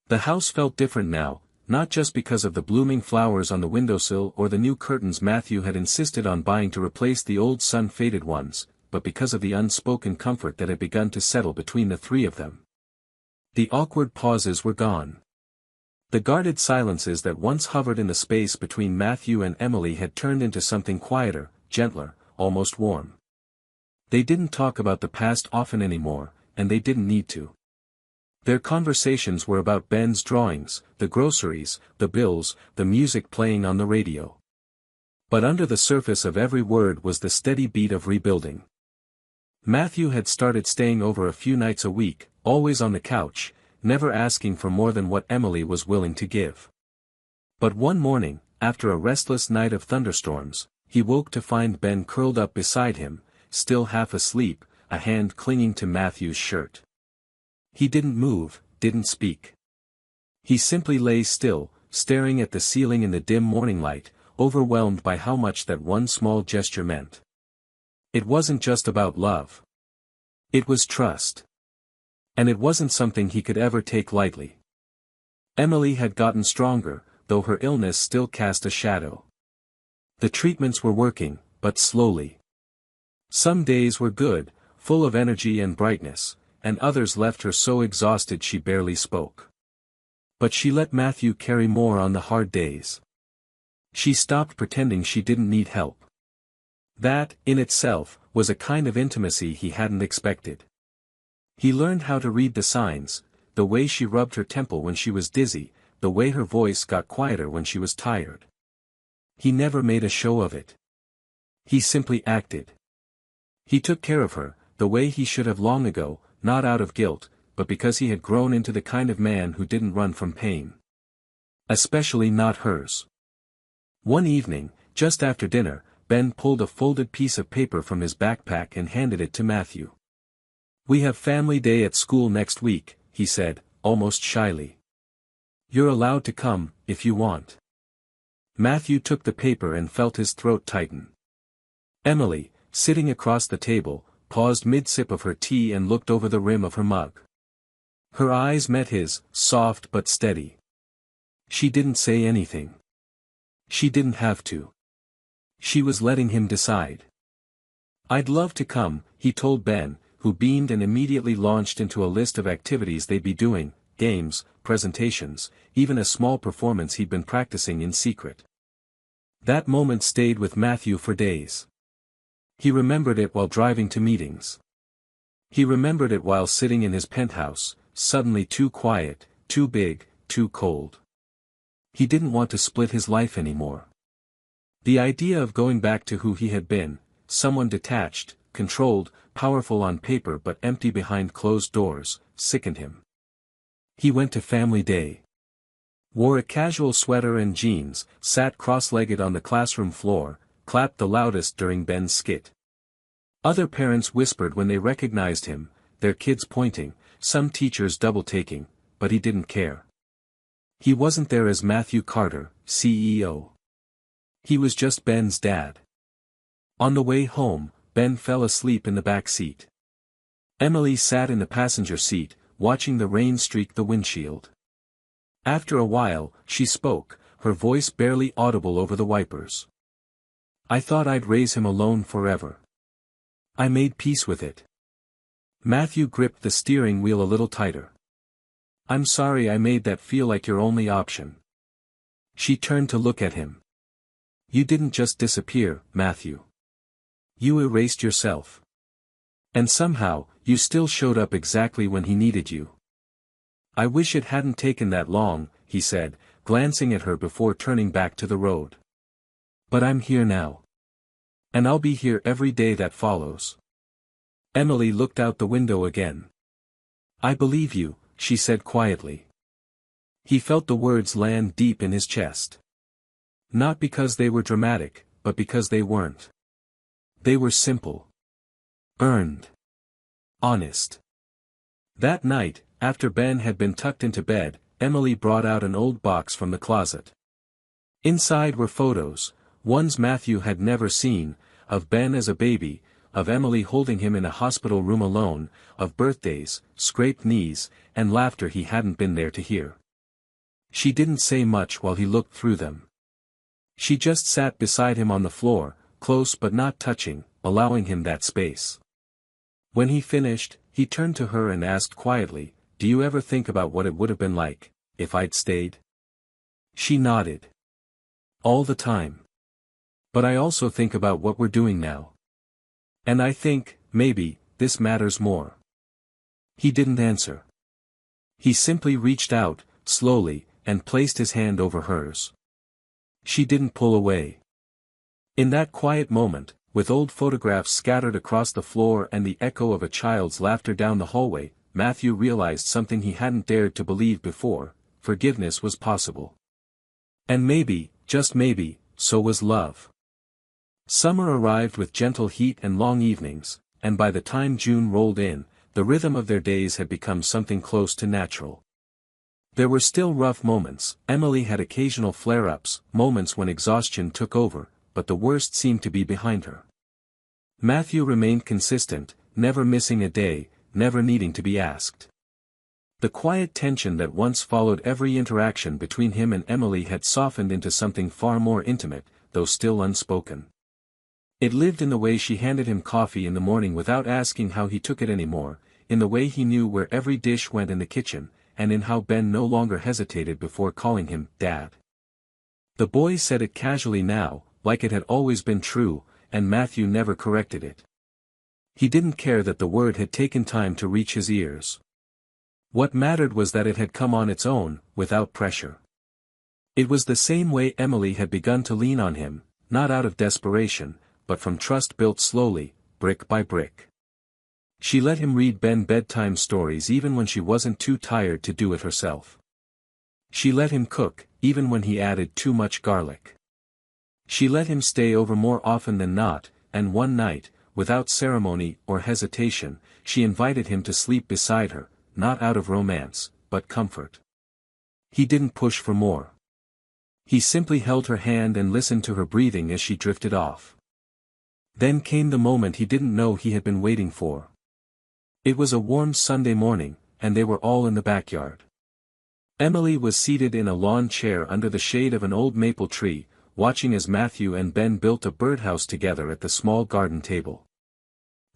The house felt different now, not just because of the blooming flowers on the windowsill or the new curtains Matthew had insisted on buying to replace the old sun-faded ones, but because of the unspoken comfort that had begun to settle between the three of them. The awkward pauses were gone. The guarded silences that once hovered in the space between Matthew and Emily had turned into something quieter, gentler, almost warm. They didn't talk about the past often anymore, and they didn't need to. Their conversations were about Ben's drawings, the groceries, the bills, the music playing on the radio. But under the surface of every word was the steady beat of rebuilding. Matthew had started staying over a few nights a week, always on the couch, never asking for more than what Emily was willing to give. But one morning, after a restless night of thunderstorms, he woke to find Ben curled up beside him, still half asleep, a hand clinging to Matthew's shirt. He didn't move, didn't speak. He simply lay still, staring at the ceiling in the dim morning light, overwhelmed by how much that one small gesture meant. It wasn't just about love. It was trust. And it wasn't something he could ever take lightly. Emily had gotten stronger, though her illness still cast a shadow. The treatments were working, but slowly. Some days were good, full of energy and brightness, and others left her so exhausted she barely spoke. But she let Matthew carry more on the hard days. She stopped pretending she didn't need help. That, in itself, was a kind of intimacy he hadn't expected. He learned how to read the signs, the way she rubbed her temple when she was dizzy, the way her voice got quieter when she was tired. He never made a show of it. He simply acted. He took care of her, the way he should have long ago, not out of guilt, but because he had grown into the kind of man who didn't run from pain. Especially not hers. One evening, just after dinner, Ben pulled a folded piece of paper from his backpack and handed it to Matthew. "We have family day at school next week," he said, almost shyly. "You're allowed to come, if you want." Matthew took the paper and felt his throat tighten. Emily, sitting across the table, paused mid-sip of her tea and looked over the rim of her mug. Her eyes met his, soft but steady. She didn't say anything. She didn't have to. She was letting him decide. "I'd love to come," he told Ben, who beamed and immediately launched into a list of activities they'd be doing, games, presentations, even a small performance he'd been practicing in secret. That moment stayed with Matthew for days. He remembered it while driving to meetings. He remembered it while sitting in his penthouse, suddenly too quiet, too big, too cold. He didn't want to split his life anymore. The idea of going back to who he had been, someone detached, controlled, powerful on paper but empty behind closed doors, sickened him. He went to family day. Wore a casual sweater and jeans, sat cross-legged on the classroom floor, clapped the loudest during Ben's skit. Other parents whispered when they recognized him, their kids pointing, some teachers double-taking, but he didn't care. He wasn't there as Matthew Carter, CEO. He was just Ben's dad. On the way home, Ben fell asleep in the back seat. Emily sat in the passenger seat, watching the rain streak the windshield. After a while, she spoke, her voice barely audible over the wipers. "I thought I'd raise him alone forever. I made peace with it." Matthew gripped the steering wheel a little tighter. "I'm sorry I made that feel like your only option." She turned to look at him. "You didn't just disappear, Matthew. You erased yourself. And somehow, you still showed up exactly when he needed you." "I wish it hadn't taken that long," he said, glancing at her before turning back to the road. "But I'm here now. And I'll be here every day that follows." Emily looked out the window again. "I believe you," she said quietly. He felt the words land deep in his chest. Not because they were dramatic, but because they weren't. They were simple. Earned. Honest. That night, after Ben had been tucked into bed, Emily brought out an old box from the closet. Inside were photos, ones Matthew had never seen, of Ben as a baby, of Emily holding him in a hospital room alone, of birthdays, scraped knees, and laughter he hadn't been there to hear. She didn't say much while he looked through them. She just sat beside him on the floor, close but not touching, allowing him that space. When he finished, he turned to her and asked quietly, "Do you ever think about what it would have been like, if I'd stayed?" She nodded. "All the time. But I also think about what we're doing now. And I think, maybe, this matters more." He didn't answer. He simply reached out, slowly, and placed his hand over hers. She didn't pull away. In that quiet moment, with old photographs scattered across the floor and the echo of a child's laughter down the hallway, Matthew realized something he hadn't dared to believe before: forgiveness was possible. And maybe, just maybe, so was love. Summer arrived with gentle heat and long evenings, and by the time June rolled in, the rhythm of their days had become something close to natural. There were still rough moments. Emily had occasional flare-ups, moments when exhaustion took over, but the worst seemed to be behind her. Matthew remained consistent, never missing a day, never needing to be asked. The quiet tension that once followed every interaction between him and Emily had softened into something far more intimate, though still unspoken. It lived in the way she handed him coffee in the morning without asking how he took it anymore, in the way he knew where every dish went in the kitchen, and in how Ben no longer hesitated before calling him Dad. The boy said it casually now, like it had always been true, and Matthew never corrected it. He didn't care that the word had taken time to reach his ears. What mattered was that it had come on its own, without pressure. It was the same way Emily had begun to lean on him, not out of desperation, but from trust built slowly, brick by brick. She let him read Ben bedtime stories even when she wasn't too tired to do it herself. She let him cook, even when he added too much garlic. She let him stay over more often than not, and one night, without ceremony or hesitation, she invited him to sleep beside her, not out of romance, but comfort. He didn't push for more. He simply held her hand and listened to her breathing as she drifted off. Then came the moment he didn't know he had been waiting for. It was a warm Sunday morning, and they were all in the backyard. Emily was seated in a lawn chair under the shade of an old maple tree, watching as Matthew and Ben built a birdhouse together at the small garden table.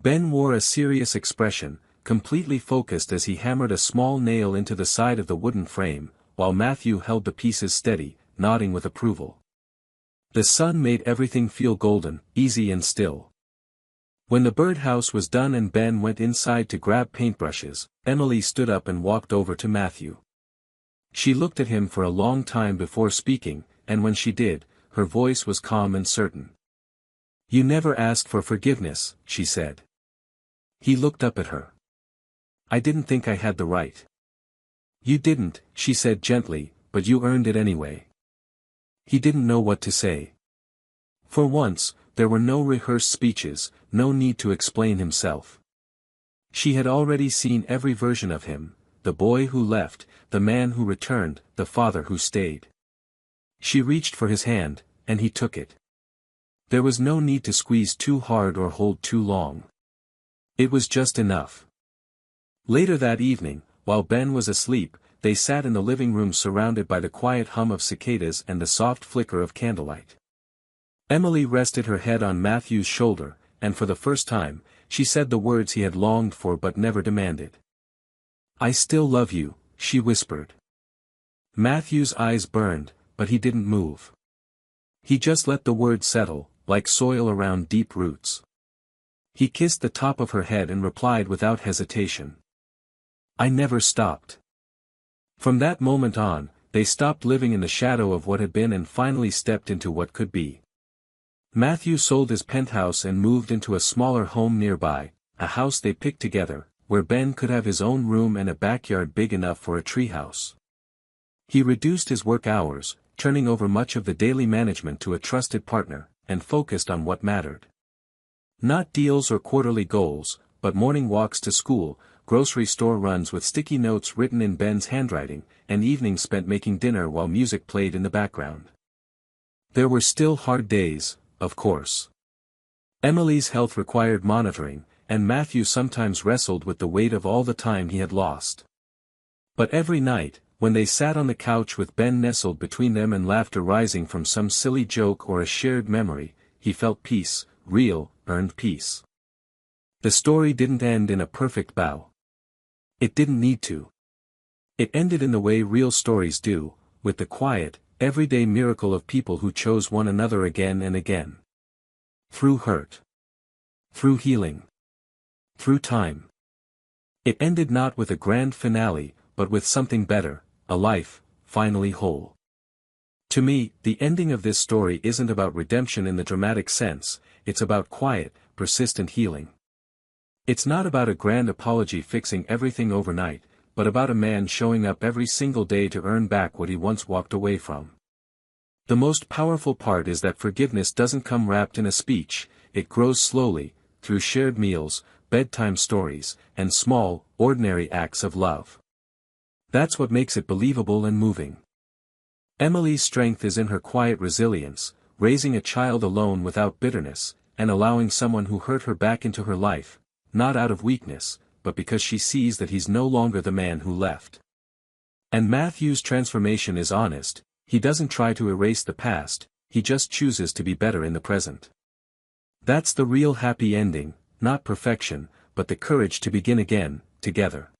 Ben wore a serious expression, completely focused as he hammered a small nail into the side of the wooden frame, while Matthew held the pieces steady, nodding with approval. The sun made everything feel golden, easy and still. When the birdhouse was done and Ben went inside to grab paintbrushes, Emily stood up and walked over to Matthew. She looked at him for a long time before speaking, and when she did, her voice was calm and certain. "You never asked for forgiveness," she said. He looked up at her. "I didn't think I had the right." "You didn't," she said gently, "but you earned it anyway." He didn't know what to say. For once, there were no rehearsed speeches, no need to explain himself. She had already seen every version of him, the boy who left, the man who returned, the father who stayed. She reached for his hand, and he took it. There was no need to squeeze too hard or hold too long. It was just enough. Later that evening, while Ben was asleep, they sat in the living room surrounded by the quiet hum of cicadas and the soft flicker of candlelight. Emily rested her head on Matthew's shoulder, and for the first time, she said the words he had longed for but never demanded. "I still love you," she whispered. Matthew's eyes burned, but he didn't move. He just let the words settle, like soil around deep roots. He kissed the top of her head and replied without hesitation. "I never stopped." From that moment on, they stopped living in the shadow of what had been and finally stepped into what could be. Matthew sold his penthouse and moved into a smaller home nearby, a house they picked together, where Ben could have his own room and a backyard big enough for a treehouse. He reduced his work hours, turning over much of the daily management to a trusted partner, and focused on what mattered. Not deals or quarterly goals, but morning walks to school, grocery store runs with sticky notes written in Ben's handwriting, and evenings spent making dinner while music played in the background. There were still hard days, of course. Emily's health required monitoring, and Matthew sometimes wrestled with the weight of all the time he had lost. But every night, when they sat on the couch with Ben nestled between them and laughter rising from some silly joke or a shared memory, he felt peace, real, earned peace. The story didn't end in a perfect bow. It didn't need to. It ended in the way real stories do, with the quiet, everyday miracle of people who chose one another again and again. Through hurt. Through healing. Through time. It ended not with a grand finale, but with something better, a life, finally whole. To me, the ending of this story isn't about redemption in the dramatic sense, it's about quiet, persistent healing. It's not about a grand apology fixing everything overnight, but about a man showing up every single day to earn back what he once walked away from. The most powerful part is that forgiveness doesn't come wrapped in a speech, it grows slowly, through shared meals, bedtime stories, and small, ordinary acts of love. That's what makes it believable and moving. Emily's strength is in her quiet resilience, raising a child alone without bitterness, and allowing someone who hurt her back into her life, not out of weakness, but because she sees that he's no longer the man who left. And Matthew's transformation is honest, he doesn't try to erase the past, he just chooses to be better in the present. That's the real happy ending, not perfection, but the courage to begin again, together.